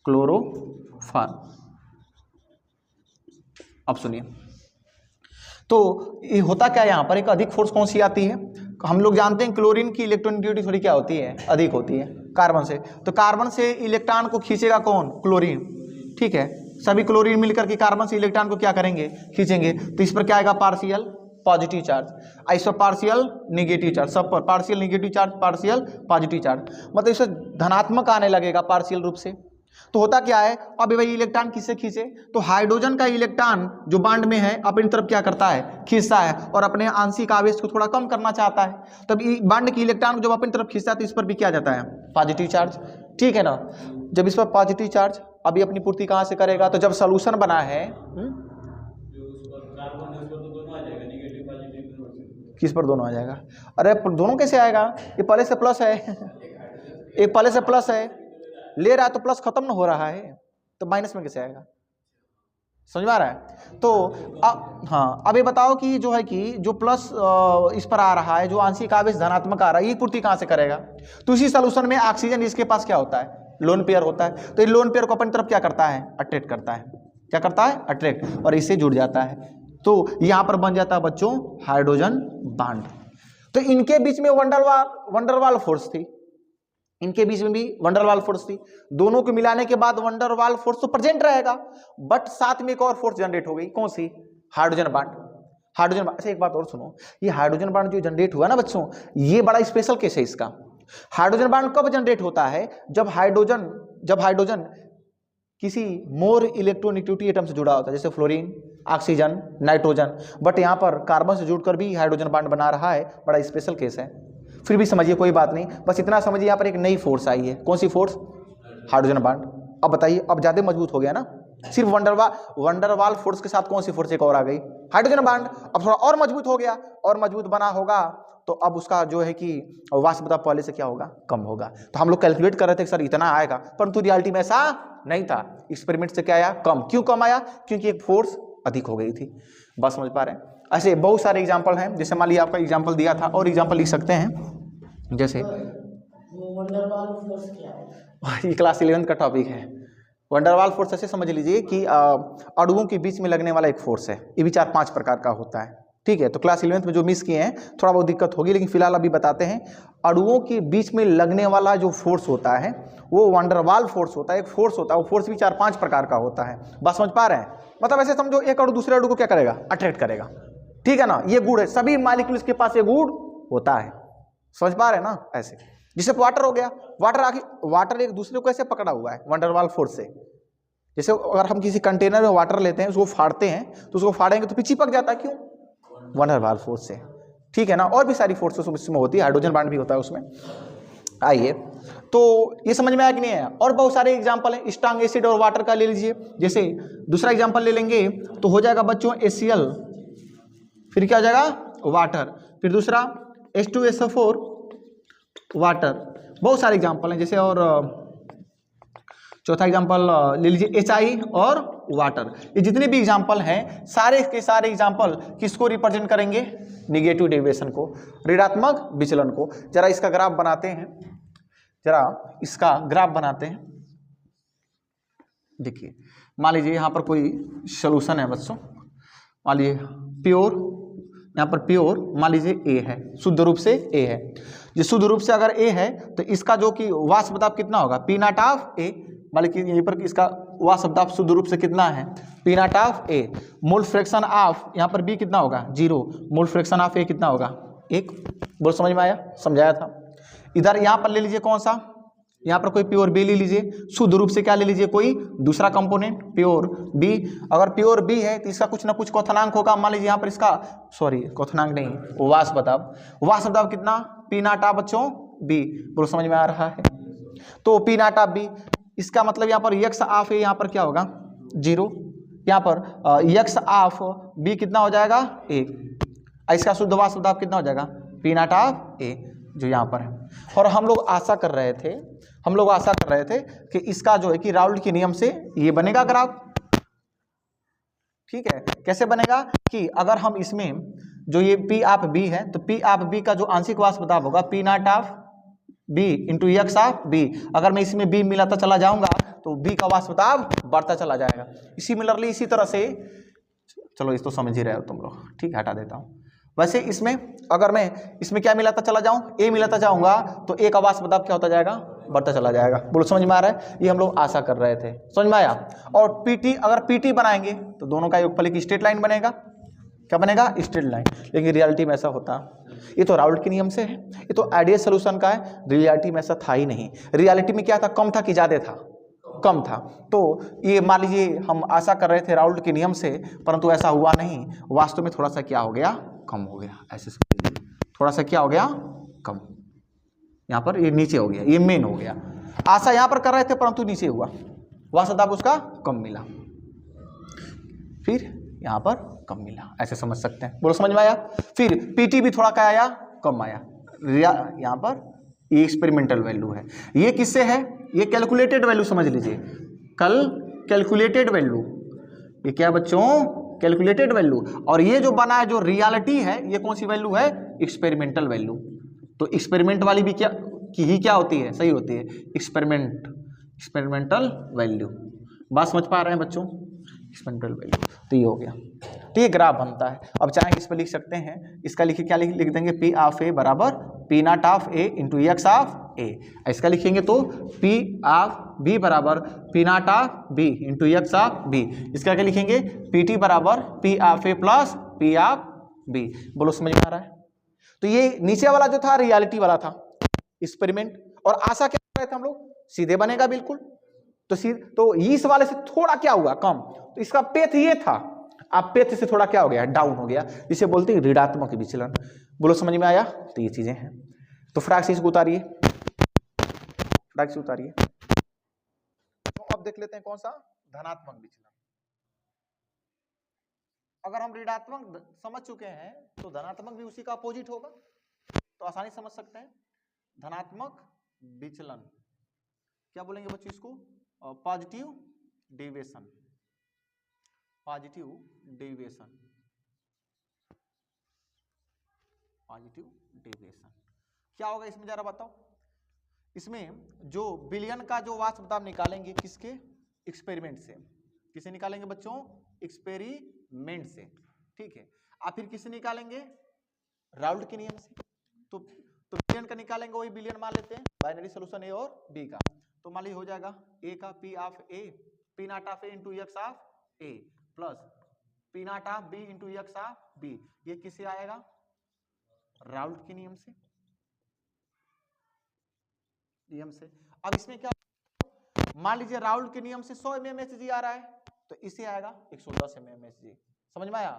क्लोरोफॉर्म। अब सुनिए, तो ये होता क्या है, यहाँ पर एक अधिक फोर्स कौन सी आती है। हम लोग जानते हैं क्लोरीन की इलेक्ट्रोनेगेटिविटी थोड़ी क्या होती है, अधिक होती है कार्बन से। तो कार्बन से इलेक्ट्रॉन को खींचेगा कौन, क्लोरीन, ठीक है। सभी क्लोरीन मिलकर के कार्बन से इलेक्ट्रॉन को क्या करेंगे, खींचेंगे। तो इस पर क्या आएगा, पार्शियल पॉजिटिव चार्ज, इस पर पार्शियल निगेटिव चार्ज, सब पर partial negative charge, partial positive charge, मतलब इसे धनात्मक आने लगेगा पार्शियल रूप से। तो होता क्या है, अब भाई इलेक्ट्रॉन किससे खींचे, तो हाइड्रोजन का इलेक्ट्रॉन जो बांड में है अपनी तरफ क्या करता है, खींचता है, और अपने आंशिक आवेश को थोड़ा कम करना चाहता है। तब बांड की इलेक्ट्रॉन को जब अपनी तरफ खींचता है तो इस पर भी क्या जाता है, पॉजिटिव चार्ज, ठीक है ना। जब इस पर पॉजिटिव चार्ज, अभी अपनी पूर्ति कहाँ से करेगा, तो जब सोल्यूशन बना है किस पर, दोनों आ जाएगा। अरे दोनों कैसे आएगा, ये पहले से प्लस है, एक पहले से प्लस है, ले रहा है तो प्लस खत्म ना हो रहा है, तो माइनस में कैसे आएगा, समझ में आ रहा है। तो हाँ, अब ये बताओ कि जो है कि जो प्लस इस पर आ रहा है, जो आंशिक आवेश धनात्मक आ रहा है, ये पूर्ति कहाँ से करेगा, तो इसी सॉल्यूशन में ऑक्सीजन इसके पास क्या होता है, लोन पेयर होता है। तो ये लोन पेयर को अपनी तरफ क्या करता है, अट्रैक्ट करता है, क्या करता है, अट्रैक्ट, और इससे जुड़ जाता है। तो यहाँ पर बन जाता है बच्चों हाइड्रोजन बॉन्ड। तो इनके बीच में वंडरवाल फोर्स थी, इनके बीच में भी वंडरवाल फोर्स थी। दोनों को मिलाने के बाद वंडरवाल फोर्स तो प्रेजेंट रहेगा, बट साथ में एक और फोर्स जनरेट हो गई, कौन सी, हाइड्रोजन बॉन्ड। अच्छा एक बात और सुनो, ये हाइड्रोजन बॉन्ड जो जनरेट हुआ ना बच्चों, ये बड़ा स्पेशल केस है इसका। हाइड्रोजन बॉन्ड कब जनरेट होता है, जब हाइड्रोजन किसी मोर इलेक्ट्रोनेगेटिविटी एटम से जुड़ा होता है, जैसे फ्लोरीन, ऑक्सीजन, नाइट्रोजन। बट यहाँ पर कार्बन से जुड़कर भी हाइड्रोजन बॉन्ड बना रहा है, बड़ा स्पेशल केस है। फिर भी समझिए कोई बात नहीं, बस इतना समझिए यहाँ पर एक नई फोर्स आई है। कौन सी फोर्स? Hydrogen bond. अब बताइए, अब ज़्यादा मजबूत हो गया ना। सिर्फ वंडरवाल फोर्स के साथ कौन सी फोर्स एक और आ गई? Hydrogen bond. अब थोड़ा और मजबूत हो गया, और मजबूत बना होगा तो अब उसका जो है कि वाष्प दाब पहले से क्या होगा? कम होगा। तो हम लोग कैलकुलेट कर रहे थे कि सर इतना आएगा, परंतु रियलिटी में ऐसा नहीं था। एक्सपेरिमेंट से क्या आया? कम। क्यों कम आया? क्योंकि एक फोर्स अधिक हो गई थी। बस समझ पा रहे हैं? ऐसे बहुत सारे एग्जाम्पल हैं, जैसे मान लीजिए आपका एग्जाम्पल दिया था, और एग्जाम्पल लिख सकते हैं। जैसे वो वंडरवाल फोर्स क्या है? ये क्लास 11 का टॉपिक है। वंडरवाल फोर्स ऐसे समझ लीजिए कि अणुओं के बीच में लगने वाला एक फोर्स है। ये भी 4-5 प्रकार का होता है, ठीक है। तो क्लास 11 में जो मिस किए हैं थोड़ा बहुत दिक्कत होगी, लेकिन फिलहाल अभी बताते हैं। अणुओं के बीच में लगने वाला जो फोर्स होता है वो वंडरवाल फोर्स होता है। एक फोर्स होता है, वो फोर्स भी 4-5 प्रकार का होता है। बस समझ पा रहे हैं? मतलब ऐसे समझो, एक अणु दूसरे अणु को क्या करेगा? अट्रैक्ट करेगा, ठीक है ना। ये गुण है, सभी मॉलिक्यूल्स के पास ये गुण होता है। समझ पा रहे हैं ना? ऐसे जैसे वाटर हो गया, वाटर एक दूसरे को ऐसे पकड़ा हुआ है वंडरवाल फोर्स से। जैसे अगर हम किसी कंटेनर में वाटर लेते हैं, उसको फाड़ते हैं, तो उसको फाड़ेंगे तो फिर चिपक जाता है। क्यों? वंडरवाल फोर्स से, ठीक है ना। और भी सारी फोर्सेस उसमें होती है, हाइड्रोजन बॉन्ड भी होता है उसमें। आइए, तो ये समझ में आया कि नहीं आया? और बहुत सारे एग्जांपल हैं, स्ट्रांग एसिड और वाटर का ले लीजिए। जैसे दूसरा एग्जांपल ले लेंगे तो हो जाएगा बच्चों HCl, फिर क्या हो जाएगा? वाटर। फिर दूसरा H2SO4 वाटर। बहुत सारे एग्जांपल हैं। जैसे और चौथा एग्जांपल ले लीजिए HI और वाटर। ये जितने भी एग्जांपल हैं, सारे के सारे एग्जांपल किसको रिप्रेजेंट करेंगे? निगेटिव डेविएशन को, ऋणात्मक विचलन को। जरा इसका ग्राफ बनाते हैं, जरा इसका ग्राफ बनाते हैं। देखिए, मान लीजिए यहाँ पर कोई सोल्यूशन है बच्चों, मान लीजिए प्योर, यहाँ पर प्योर मान लीजिए A है, शुद्ध रूप से A है। ये शुद्ध रूप से अगर A है तो इसका जो कि वाष्प दाब कितना होगा? P not of A। मान लीजिए यहीं पर इसका वाष्प दाब शुद्ध रूप से कितना है? P not of A। Mole fraction of यहाँ पर B कितना होगा? 0। मोल फ्रैक्शन ऑफ A कितना होगा? 1। बोल समझ में आया? समझाया था। इधर यहाँ पर ले लीजिए कौन सा? यहाँ पर कोई प्योर B ले लीजिए, शुद्ध रूप से क्या ले लीजिए? कोई दूसरा कंपोनेंट प्योर B। अगर प्योर B है तो इसका कुछ ना कुछ क्वथनांक होगा। मान लीजिए यहाँ पर इसका, सॉरी क्वथनांक नहीं, वाष्प दाब। वाष्प दाब कितना? P नॉट ऑफ बच्चों B। बोलो समझ में आ रहा है? तो P नॉट ऑफ B, इसका मतलब यहाँ पर x ऑफ A यहाँ पर क्या होगा? 0। यहाँ पर x ऑफ B कितना हो जाएगा? 1। इसका शुद्ध वाष्प दाब कितना हो जाएगा? P नॉट ऑफ A, जो यहाँ पर है। और हम लोग आशा कर रहे थे कि इसका जो है कि राउल्ट के नियम से ये बनेगा ग्राफ, ठीक है। कैसे बनेगा? कि अगर हम इसमें जो ये P ऑफ B है, तो P ऑफ B का जो आंशिक वाष्प दाब होगा P not of B into x of B। अगर मैं इसमें B मिलाता चला जाऊंगा तो B का वाष्प दाब बढ़ता चला जाएगा। सिमिलरली इसी तरह से, चलो इस तो समझ ही रहे हो तुम लोग, ठीक है, हटा देता हूँ। वैसे इसमें अगर मैं इसमें क्या मिलाता चला जाऊं? A मिलाता जाऊंगा तो A का वाष्प दाब क्या होता जाएगा? बढ़ता चला जाएगा। बोलो समझ में आ रहा है? ये हम लोग आशा कर रहे थे, समझ में आया? और PT, अगर PT बनाएंगे तो दोनों का योगफल एक स्ट्रेट लाइन बनेगा। क्या बनेगा? Straight line. लेकिन रियलिटी में ऐसा होता, ये तो राउल्ट के नियम से है, ये तो आइडियल सोल्यूशन का है। रियलिटी में ऐसा था ही नहीं। रियलिटी में क्या था? कम था कि ज़्यादा था? कम था। तो ये मान लीजिए हम आशा कर रहे थे राउल्ट के नियम से, परंतु ऐसा हुआ नहीं। वास्तव में थोड़ा सा क्या हो गया? कम हो गया। ऐसे थोड़ा सा क्या हो गया? कम। यहाँ पर ये नीचे हो गया, ये मेन हो गया। आशा यहाँ पर कर रहे थे परंतु नीचे हुआ, वाष्प दाब उसका कम मिला, फिर यहाँ पर कम मिला। ऐसे समझ सकते हैं। बोलो समझ में आया? फिर PT भी थोड़ा क्या आया? कम आया। यहाँ पर ये एक्सपेरिमेंटल वैल्यू है। ये किससे है? ये कैलकुलेटेड वैल्यू समझ लीजिए। कैलकुलेटेड वैल्यू, ये क्या बच्चों? Calculated value. और ये जो बना है, जो रियलिटी है, ये कौन सी वैल्यू है? Experimental value. तो एक्सपेरिमेंट वाली भी क्या की ही क्या होती है? सही होती है, एक्सपेरिमेंटल वैल्यू। बात समझ पा रहे हैं बच्चों? Experimental value. तो ये हो गया। तो ये ग्राफ बनता है। अब चाहे इस पर लिख सकते हैं, इसका लिखिए, क्या लिख देंगे? P ऑफ A बराबर P not of A into x of A। इसका लिखेंगे तो P ऑफ B बराबर P not of B into x of B। इसका क्या लिखेंगे? PT बराबर P of A plus P of B। बोलो समझ में आ रहा है? तो ये नीचे वाला जो था रियलिटी वाला था, एक्सपेरिमेंट। और आशा क्या कर रहे थे हम लोग? सीधे बनेगा बिल्कुल। तो इस वाले से थोड़ा क्या हुआ? कम। तो इसका पेथ ये था, अब पेथ से थोड़ा क्या हो गया? डाउन हो गया, जिसे बोलते हैं ऋणात्मक विचलन। बोलो समझ में आया? तो ये चीजें हैं। तो फटाक से इसको उतारिए, फटाक से उतारिए। तो अब देख लेते हैं कौन सा, धनात्मक विचलन। अगर हम ऋणात्मक समझ चुके हैं तो धनात्मक भी उसी का अपोजिट होगा, तो आसानी समझ सकते हैं। धनात्मक विचलन क्या बोलेंगे बच्चों इसको, positive deviation, positive deviation, positive deviation. क्या होगा इसमें जरा बताओ। इसमें जो बिलियन का जो वाष्प दाब निकालेंगे किसके, एक्सपेरिमेंट से। किसे निकालेंगे बच्चों, एक्सपेरिमेंट से, ठीक है। आप फिर किसे निकालेंगे, राउल्ट के नियम से। तो बिलियन का निकालेंगे, वही बिलियन मान लेते हैं, बाइनरी सोल्यूशन ए और बी का। तो मान लीजिए हो जाएगा ए का p of a, p naught of a into x of a plus p naught of b into x of b. ये किसे आएगा, राउल्ट के नियम से, नियम से। अब इसमें क्या, मान लीजिए राउल्ट के नियम से 100 mmHg आ रहा है, तो इसे आएगा 110 mmHg। समझ में आया,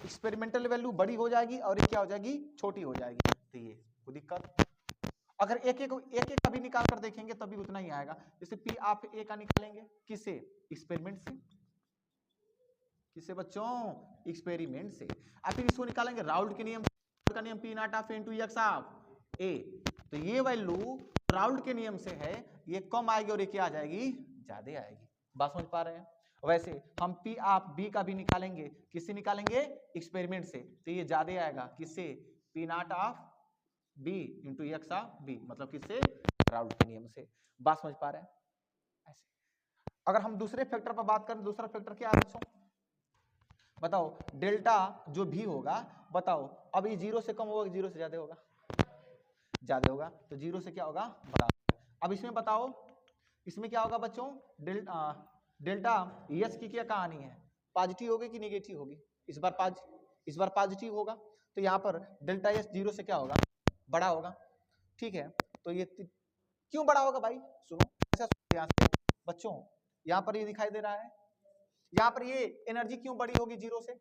एक्सपेरिमेंटल वैल्यू बड़ी हो जाएगी और ये क्या हो जाएगी, छोटी हो जाएगी। तो ये कोई दिक्कत, अगर एक एक का भी निकाल कर देखेंगे तभी उतना ही आएगा। जैसे पी आप ए का निकालेंगे किससे, एक्सपेरिमेंट से, किससे बच्चों, एक्सपेरिमेंट से। आप फिर इसको निकालेंगे राउल्ट के नियम का, नियम P naught of into X of A. तो ये वैल्यू राउल्ट के नियम से है, ये कम आएगी और ये क्या आ जाएगी, ज्यादा आएगी। बात समझ पा रहे हैं। वैसे हम पी ऑफ बी का भी निकालेंगे, किससे निकालेंगे, एक्सपेरिमेंट से। तो ये ज्यादा आएगा किससे, p naught of b into x of b, मतलब किससे, राउल्ट के नियम से। बात समझ पा रहे हैं। ऐसे अगर हम दूसरे फैक्टर पर बात करें, दूसरा फैक्टर क्या है बच्चों, बताओ। डेल्टा जो भी होगा, बताओ अब ये 0 से कम होगा, 0 से ज्यादा होगा, ज्यादा होगा। तो 0 से क्या होगा, बड़ा। अब इसमें बताओ, इसमें क्या होगा बच्चों, डेल्टा यस की क्या कहानी है, पॉजिटिव होगी कि नेगेटिव होगी, इस बार पॉजिटिव होगा। तो यहाँ पर डेल्टा यस 0 से क्या होगा, बड़ा होगा, ठीक है। तो ये क्यों बड़ा होगा भाई, सुनो ऐसा ध्यान से बच्चों। यहाँ पर ये दिखाई दे रहा है, यहाँ पर ये एनर्जी क्यों बड़ी होगी 0 से,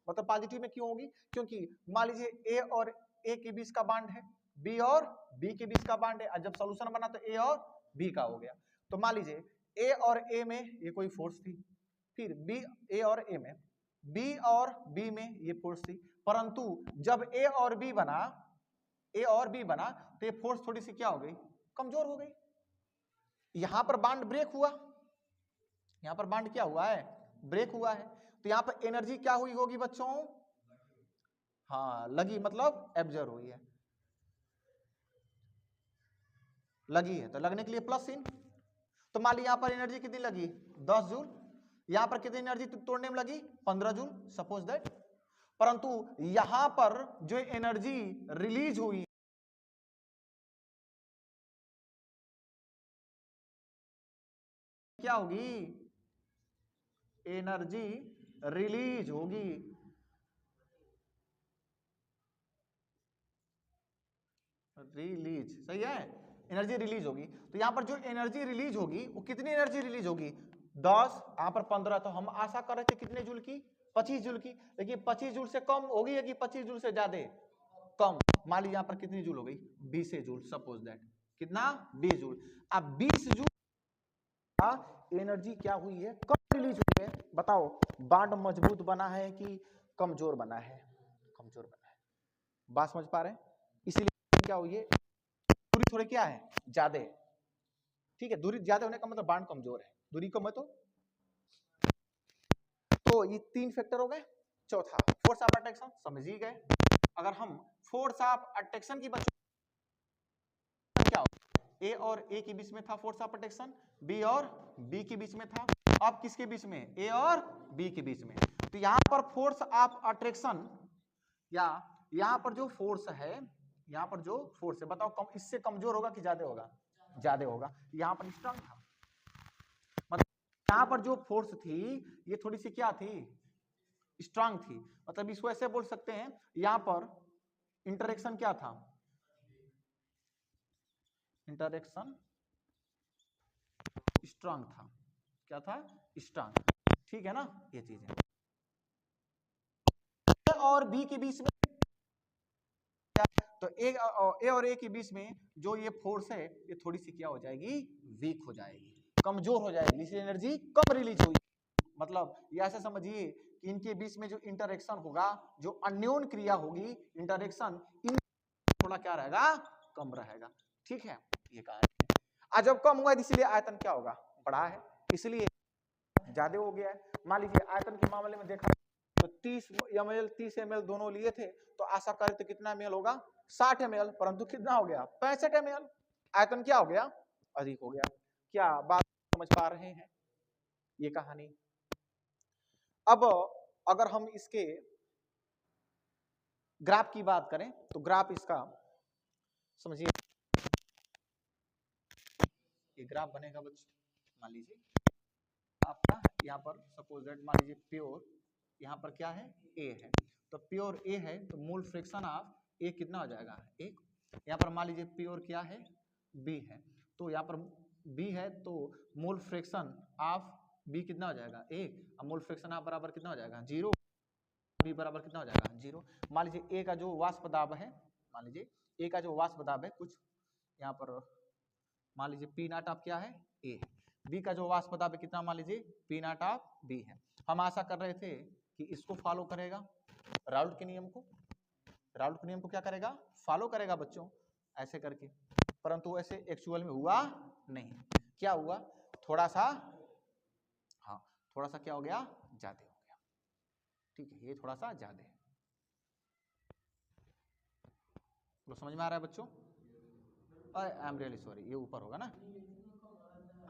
मतलब पॉजिटिव में क्यों होगी, क्योंकि मान लीजिए ए और ए के बीच का बांड है, बी और बी के बीच का बांड है, और जब सॉल्यूशन बना तो ए और बी का हो गया। तो मान लीजिए ए और ए में ये कोई फोर्स थी, फिर बी ए और ए में, बी और बी में ये फोर्स थी, परंतु जब ए और बी बना, ए और बी बना, तो ये फोर्स थोड़ी सी क्या हो गई, कमजोर हो गई। यहां पर बांड ब्रेक हुआ, यहां पर बांड क्या हुआ है, ब्रेक हुआ है। तो यहां पर एनर्जी क्या हुई होगी बच्चों, हाँ लगी, मतलब एब्जॉर्ब हुई है, लगी है। तो लगने के लिए प्लस इन। तो मान ली यहां पर एनर्जी कितनी लगी, 10 जूल, यहां पर कितनी एनर्जी तोड़ने में लगी, 15 जूल, सपोज दैट। परंतु यहां पर जो एनर्जी रिलीज हुई, क्या होगी, एनर्जी रिलीज होगी, रिलीज, सही है, एनर्जी रिलीज होगी। तो यहां पर जो एनर्जी रिलीज होगी वो कितनी एनर्जी रिलीज होगी, 10, यहां पर 15। तो हम आशा कर रहे थे कितने जूल की, 25 जूल की, लेकिन 25 जूल से कम होगी कि 25 जूल से ज्यादा, कम। मान लीजिए यहां पर कितनी जूल हो गई, 20 जूल, सपोज दैट, कितना, 20 जूल। अब 20 जूल एनर्जी क्या हुई है, कम रिलीज हुई है। बताओ बांड मजबूत बना है कि कमजोर बना है, कमजोर बना है। बात समझ पा रहे हैं। इसलिए क्या हुई है, दूरी थोड़ी क्या है, ज्यादा है, ठीक है। दूरी ज्यादा होने का मतलब बांड कमजोर है, दूरी कम है तो ये 3 फैक्टर हो गए। चौथा फोर्स ऑफ अट्रैक्शन, समझ ही गए। अगर हम फोर्स ऑफ अट्रैक्शन की बात, क्या हो, ए और ए के बीच में था फोर्स ऑफ अट्रैक्शन, बी और बी के बीच में था, अब किसके बीच में, ए और बी के बीच में। तो यहां पर फोर्स ऑफ अट्रैक्शन, या यहां पर जो फोर्स है, यहां पर जो फोर्स है, बताओ इससे कमजोर होगा कि ज्यादा होगा, ज्यादा होगा। यहां पर स्ट्रांग था, मतलब यहां पर जो फोर्स थी ये थोड़ी सी क्या थी, स्ट्रांग थी। मतलब इसको ऐसे बोल सकते हैं, यहां पर इंटरेक्शन क्या था, इंटरेक्शन स्ट्रांग था, क्या था, स्ट्रांग, ठीक है ना। ये चीज है, और बी के बीच में, तो ए और ए के बीच में जो ये फोर्स है ये थोड़ी सी क्या हो जाएगी, वीक हो जाएगी, कमजोर हो जाएगी, इसलिए एनर्जी कम रिलीज हुई। मतलब ये ऐसे समझिए कि इनके बीच में जो इंटरेक्शन होगा, जो अन्योन क्रिया होगी, इंटरेक्शन इन थोड़ा क्या रहेगा, कम रहेगा। ठीक है, ये कहानी है। आज जब कम हुआ है इसलिए आयतन क्या होगा, बड़ा है, इसलिए ज्यादा हो गया है। मान लीजिए आयतन के मामले में देखा तो 30 ml 30 ml दोनों लिए थे, तो आशा करें तो कितना ml होगा, 60 ml, परंतु कितना हो गया, 65 ml। आयतन क्या हो गया, अधिक हो गया। क्या बात समझ पा रहे हैं, ये कहानी। अब अगर हम इसके ग्राफ की बात करें तो ग्राफ इसका समझिए, ये ग्राफ बनेगा बच्चों, मान लीजिए आपका यहाँ पर सपोज दैट मान लीजिए प्योर, यहाँ पर क्या है, ए है, तो प्योर ए है तो मोल फ्रैक्शन ऑफ ए कितना हो जाएगा, 1। यहाँ पर मान लीजिए प्योर क्या है, बी है, तो यहाँ पर बी है तो मोल फ्रैक्शन ऑफ बी कितना हो जाएगा, 1, और मोल फ्रैक्शन ऑफ बराबर कितना हो जाएगा, 0, बी बराबर कितना हो जाएगा, 0। मान लीजिए ए का जो वाष्प दाब है, मान लीजिए ए का जो वाष्प दाब है कुछ यहाँ पर मान लीजिए पी नॉट ऑफ क्या है, ए, बी का जो वाष्प दाब है कितना, मान लीजिए पी नॉट ऑफ बी है। हम आशा कर रहे थे कि इसको फॉलो करेगा, राउल्ट के नियम को, राउल्ट के नियम को क्या करेगा, फॉलो करेगा बच्चों, ऐसे करके, परंतु ऐसे एक्चुअल में हुआ नहीं। क्या हुआ, थोड़ा सा, हाँ थोड़ा सा क्या हो गया, ज्यादा हो गया। ठीक है, ये थोड़ा सा ज्यादा है, तो समझ में आ रहा है बच्चों। आई एम रियली सॉरी, ये ऊपर होगा ना,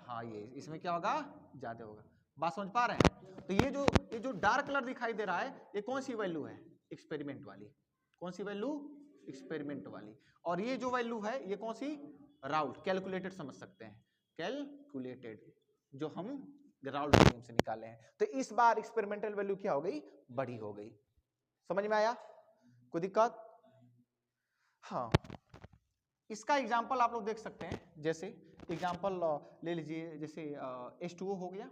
हाँ ये इसमें क्या होगा, ज्यादा होगा। बात समझ पा रहे हैं। तो ये जो डार्क कलर दिखाई दे रहा है ये कौन सी वैल्यू है, एक्सपेरिमेंट वाली। कौन सी वैल्यू, एक्सपेरिमेंट वाली। और ये जो वैल्यू है ये कौन सी, राउल्ट, कैलकुलेटेड समझ सकते हैं, कैलकुलेटेड, जो हम राउल्ट नियम से निकाले हैं। तो इस बार एक्सपेरिमेंटल वैल्यू क्या हो गई, बड़ी हो गई। समझ में आया, कोई दिक्कत। हाँ, इसका एग्जाम्पल आप लोग देख सकते हैं, जैसे एग्जाम्पल ले लीजिए, जैसे H2O हो गया,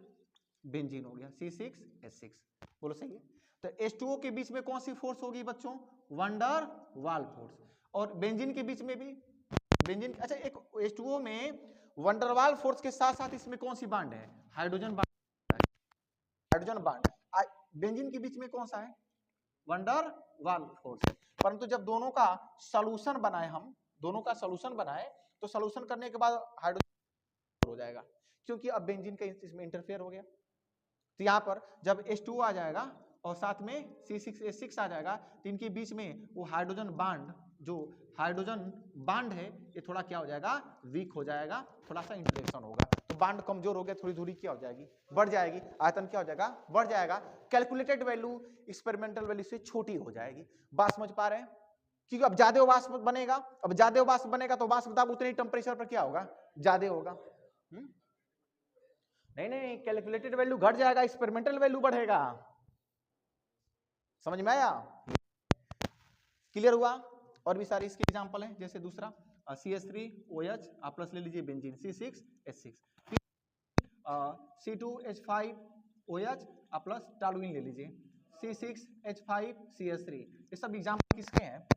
बेंजीन हो गया, C6H6, बोलो सही है। तो H2O के बीच में कौन सी फोर्स होगी बच्चों, वंडर वाल फोर्स। और बेंजीन के बीच में भी, बेंजीन, अच्छा एक H2O में वंडरवाल फोर्स के साथ साथ इसमें कौन सी बांड है, hydrogen bond, hydrogen bond. Benzene के बीच में कौन सा है, वंडर वाल फोर्स। परंतु जब दोनों का सॉल्यूशन बनाए, हम दोनों का सॉल्यूशन बनाए, तो सॉल्यूशन करने के बाद हाइड्रोजन हो जाएगा, क्योंकि अब बेंजीन का इसमें इंटरफेयर हो गया। तो यहाँ पर जब H2O आ जाएगा और साथ में C6H6 आ जाएगा, तो इनके बीच में वो हाइड्रोजन बांड, जो हाइड्रोजन बांड है ये थोड़ा क्या हो जाएगा, वीक हो जाएगा, थोड़ा सा इंटरेक्शन होगा, तो बांड कमजोर हो गया, थोड़ी दूरी क्या हो जाएगी, बढ़ जाएगी, आयतन क्या हो जाएगा, बढ़ जाएगा। कैलकुलेटेड वैल्यू एक्सपेरिमेंटल वैल्यू से छोटी हो जाएगी। बात समझ पा रहे हैं, क्योंकि अब ज्यादा वाष्प बनेगा, अब ज्यादा वाष्प बनेगा तो वाष्प दाब उतने टेम्परेचर पर क्या होगा, ज्यादा होगा। नहीं नहीं, कैलकुलेटेड वैल्यू घट जाएगा, एक्सपेरिमेंटल वैल्यू बढ़ेगा। समझ में आया, क्लियर हुआ। और भी सारी इसके एग्जांपल हैं, जैसे दूसरा CH3OH आप प्लस ले लीजिए बेंजीन, C6H6, C2H5OH आप प्लस टॉलुइन ले लीजिए, C6H5CH3। ये सब एग्जांपल किसके हैं,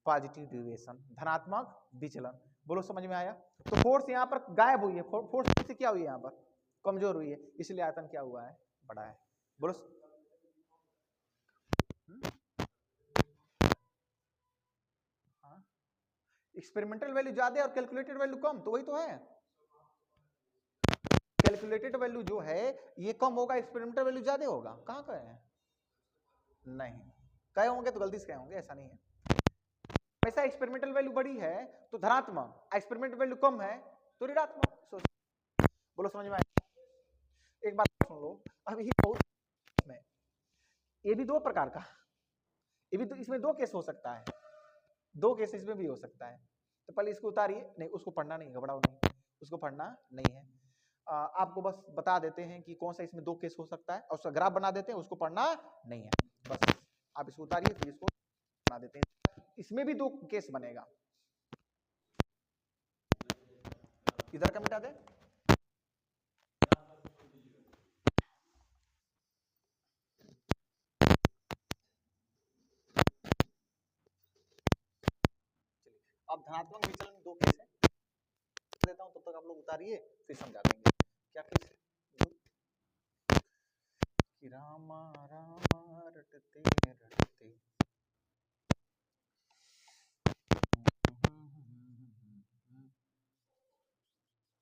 पॉजिटिव डेविएशन, धनात्मक विचलन। बोलो समझ में आया। तो फोर्स यहाँ पर गायब हुई है, फोर्स से क्या हुई है, यहाँ पर कमजोर हुई है, इसलिए आयतन क्या हुआ है, बड़ा है। बोलो हाँ, एक्सपेरिमेंटल वैल्यू ज्यादा और कैलकुलेटेड वैल्यू कम, तो वही तो है। कैलकुलेटेड वैल्यू जो है ये कम होगा, एक्सपेरिमेंटल वैल्यू ज्यादा होगा। कहाँ कहे हैं, नहीं कहे होंगे तो गलती से कहे होंगे, ऐसा नहीं है। ऐसा एक्सपेरिमेंटल वैल्यू बड़ी है तो धनात्मक, एक्सपेरिमेंटल वैल्यू कम है तो ऋणात्मक। बोलो समझ में आया। एक बात सुन लो, अब ये बहुत में ये भी दो प्रकार का, ये भी तो, इसमें दो केस हो सकता है, दो केस इसमें भी हो सकता है। तो पहले इसको उतारिए, नहीं उसको पढ़ना नहीं, घबराओ नहीं, उसको पढ़ना नहीं है। आपको बस बता देते हैं कि कौन सा इसमें दो केस हो सकता है, और उसका ग्राफ बना देते हैं, उसको पढ़ना नहीं है। बस आप इसको उतारिए, फिर इसको बना देते हैं, इसमें भी दो केस बनेगा। इधर का मिटा दे, अब धनात्मक विचलन में दो केस है, देता हूं तब तक आप लोग उतारिए फिर समझा देंगे क्या केस है। कि रामा रामा रटते रटते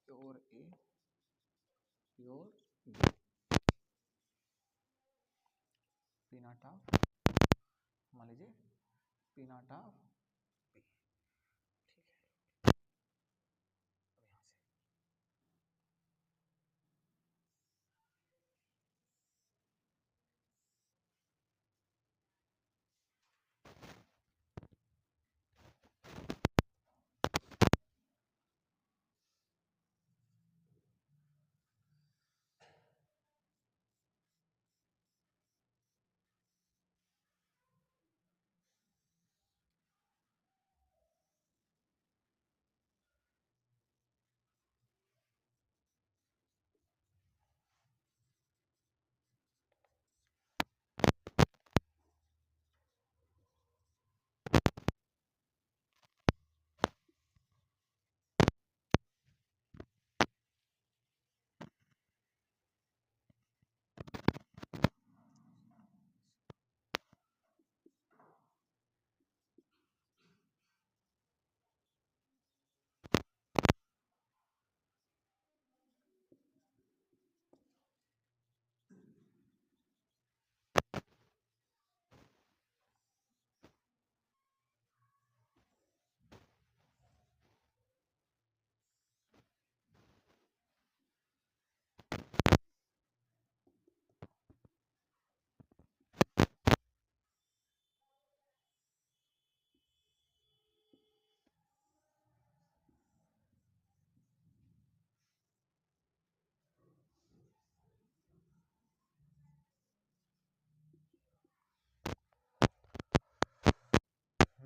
pure a pure b p naught of मान लीजिए पी नॉट ऑफ बी, ठीक है।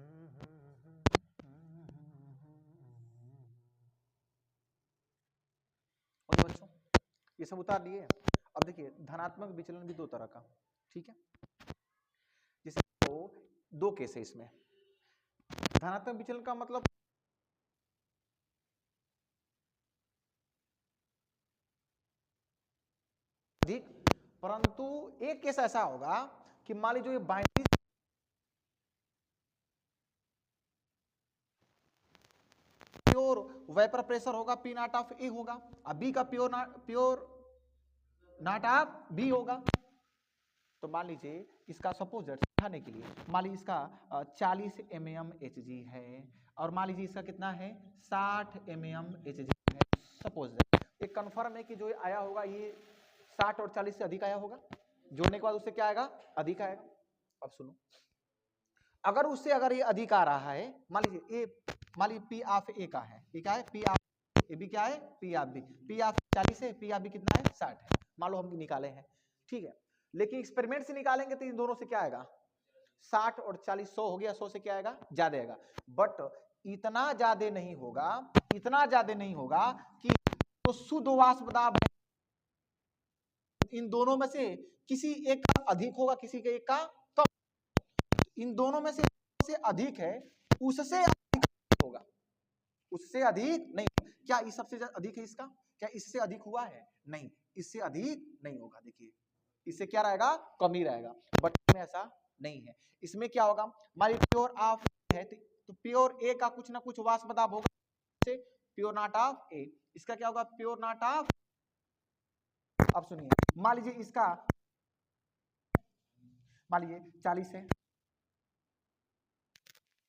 अब यहाँ से ओके बच्चों, ये सब उतार दिए। अब देखिए धनात्मक विचलन भी दो तरह का, ठीक है। जैसे तो दो केस है इसमें। धनात्मक विचलन का मतलब अधिक, परंतु एक केस ऐसा होगा कि मान लीजिए ये बाइनरी प्योर वेपर प्रेशर होगा पी नॉट ऑफ ए होगा, अब बी का प्योर नॉट ऑफ बी होगा। तो मान लीजिए इसका सपोज समझाने के लिए मान लीजिए इसका 40 mm Hg है और मान लीजिए इसका कितना है 60 mm Hg है। सपोज एक कन्फर्म है कि जो आया होगा ये 60 और 40 से अधिक आया होगा, जोड़ने के बाद उससे क्या आएगा अधिक आएगा। अब सुनो, अगर उससे अगर ये अधिक आ रहा है, मान लीजिए पी ऑफ ए का है, ये क्या है पी ऑफ ए, बी क्या है p of b, p of 40 है, पी ऑफ बी कितना है 60 है, मान लो हम निकाले हैं, ठीक है। लेकिन एक्सपेरिमेंट से निकालेंगे तो इन दोनों से क्या आएगा 60 और 40 100 हो गया, 100 से क्या आएगा ज्यादा आएगा, बट इतना ज्यादा नहीं होगा, इतना ज्यादा नहीं होगा कि तो शुद्ध वाष्प दाब इन दोनों में से किसी एक का अधिक होगा, किसी के एक का कम। इन दोनों में से अधिक है, उससे अधिक होगा, उससे अधिक नहीं। क्या इस सबसे अधिक है इसका, क्या इससे अधिक हुआ है नहीं, इससे अधिक नहीं होगा। देखिए इससे क्या रहेगा कम ही रहेगा, बट इसमें ऐसा नहीं है। इसमें क्या होगा मान लीजिए प्योर ऑफ है तो प्योर ए का कुछ ना कुछ वाष्प दाब होगा, प्योर नॉट ऑफ ए, इसका क्या होगा प्योर नॉट ऑफ। अब सुनिए मान लीजिए इसका मान लीजिए 40 है,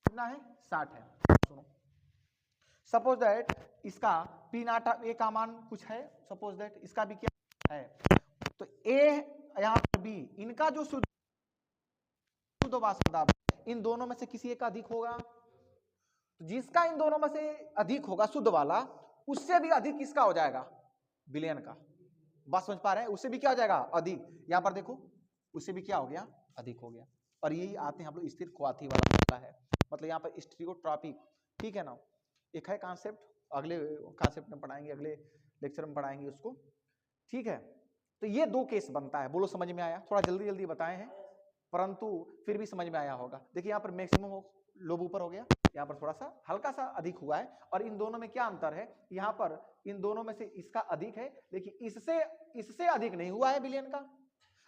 कितना है 60 है। सुनो सपोज दैट इसका पी नॉट ऑफ ए का मान कुछ है, सपोज दैट इसका भी क्या है, तो ए यहाँ पर बी, इनका जो शुद्ध वाष्प दाब इन दोनों में से किसी एक का अधिक होगा, तो जिसका इन दोनों में से अधिक होगा शुद्ध वाला, उससे भी अधिक किसका हो जाएगा विलयन का। बात समझ पा रहे हैं, उससे भी क्या हो जाएगा अधिक, यहाँ पर देखो उससे भी क्या हो गया अधिक हो गया। और यही आते हैं हम लोग स्थिर क्वाथी वाला मसला है, मतलब यहाँ पर स्टीरियोट्रॉपिक, ठीक है ना। एक है कॉन्सेप्ट, अगले कॉन्सेप्ट में पढ़ाएंगे, अगले लेक्चर में पढ़ाएंगे उसको, ठीक है। तो ये दो केस बनता है, बोलो समझ में आया, थोड़ा जल्दी जल्दी बताए हैं परंतु फिर भी समझ में आया होगा। देखिए यहाँ पर मैक्सिमम लोब ऊपर हो गया, यहाँ पर थोड़ा सा हल्का सा अधिक हुआ है। और इन दोनों में क्या अंतर है, यहाँ पर इन दोनों में से इसका अधिक है लेकिन इससे अधिक नहीं हुआ है बिलियन का,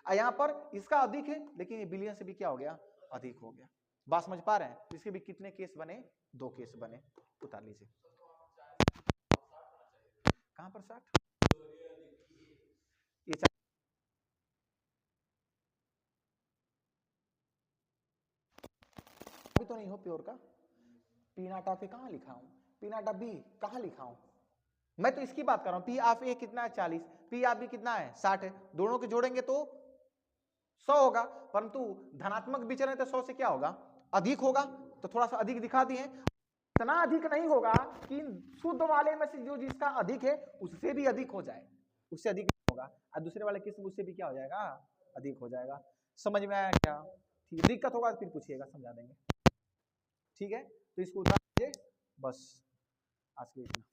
और यहाँ पर इसका अधिक है लेकिन ये बिलियन से भी क्या हो गया, अधिक हो गया। बात समझ पा रहे हैं? इसके भी कितने केस बने, 2 केस बने। उतार लीजिए। कहां पर 60? ये अभी तो नहीं हो प्योर का। पी नॉट ऑफ ए कहां लिखा हूं, पी नॉट ऑफ बी कहां लिखा हूं, मैं तो इसकी बात कर रहा हूं। पी ऑफ ए कितना है 40, पी ऑफ बी कितना है 60 है। दोनों के जोड़ेंगे तो 100 होगा, परंतु धनात्मक विचरण तो 100 से क्या होगा, अधिक होगा। तो थोड़ा सा अधिक दिखा दिए। इतना अधिक नहीं होगा कि शुद्ध वाले में से जो जिसका अधिक है उससे भी अधिक हो जाए, उससे अधिक होगा, और दूसरे वाले किस्म उससे भी क्या हो जाएगा, अधिक हो जाएगा। समझ में आया क्या? ठीक, दिक्कत होगा फिर पूछिएगा, समझा देंगे। ठीक है, तो इसको उतार दीजिए। बस आज के लिए इतना।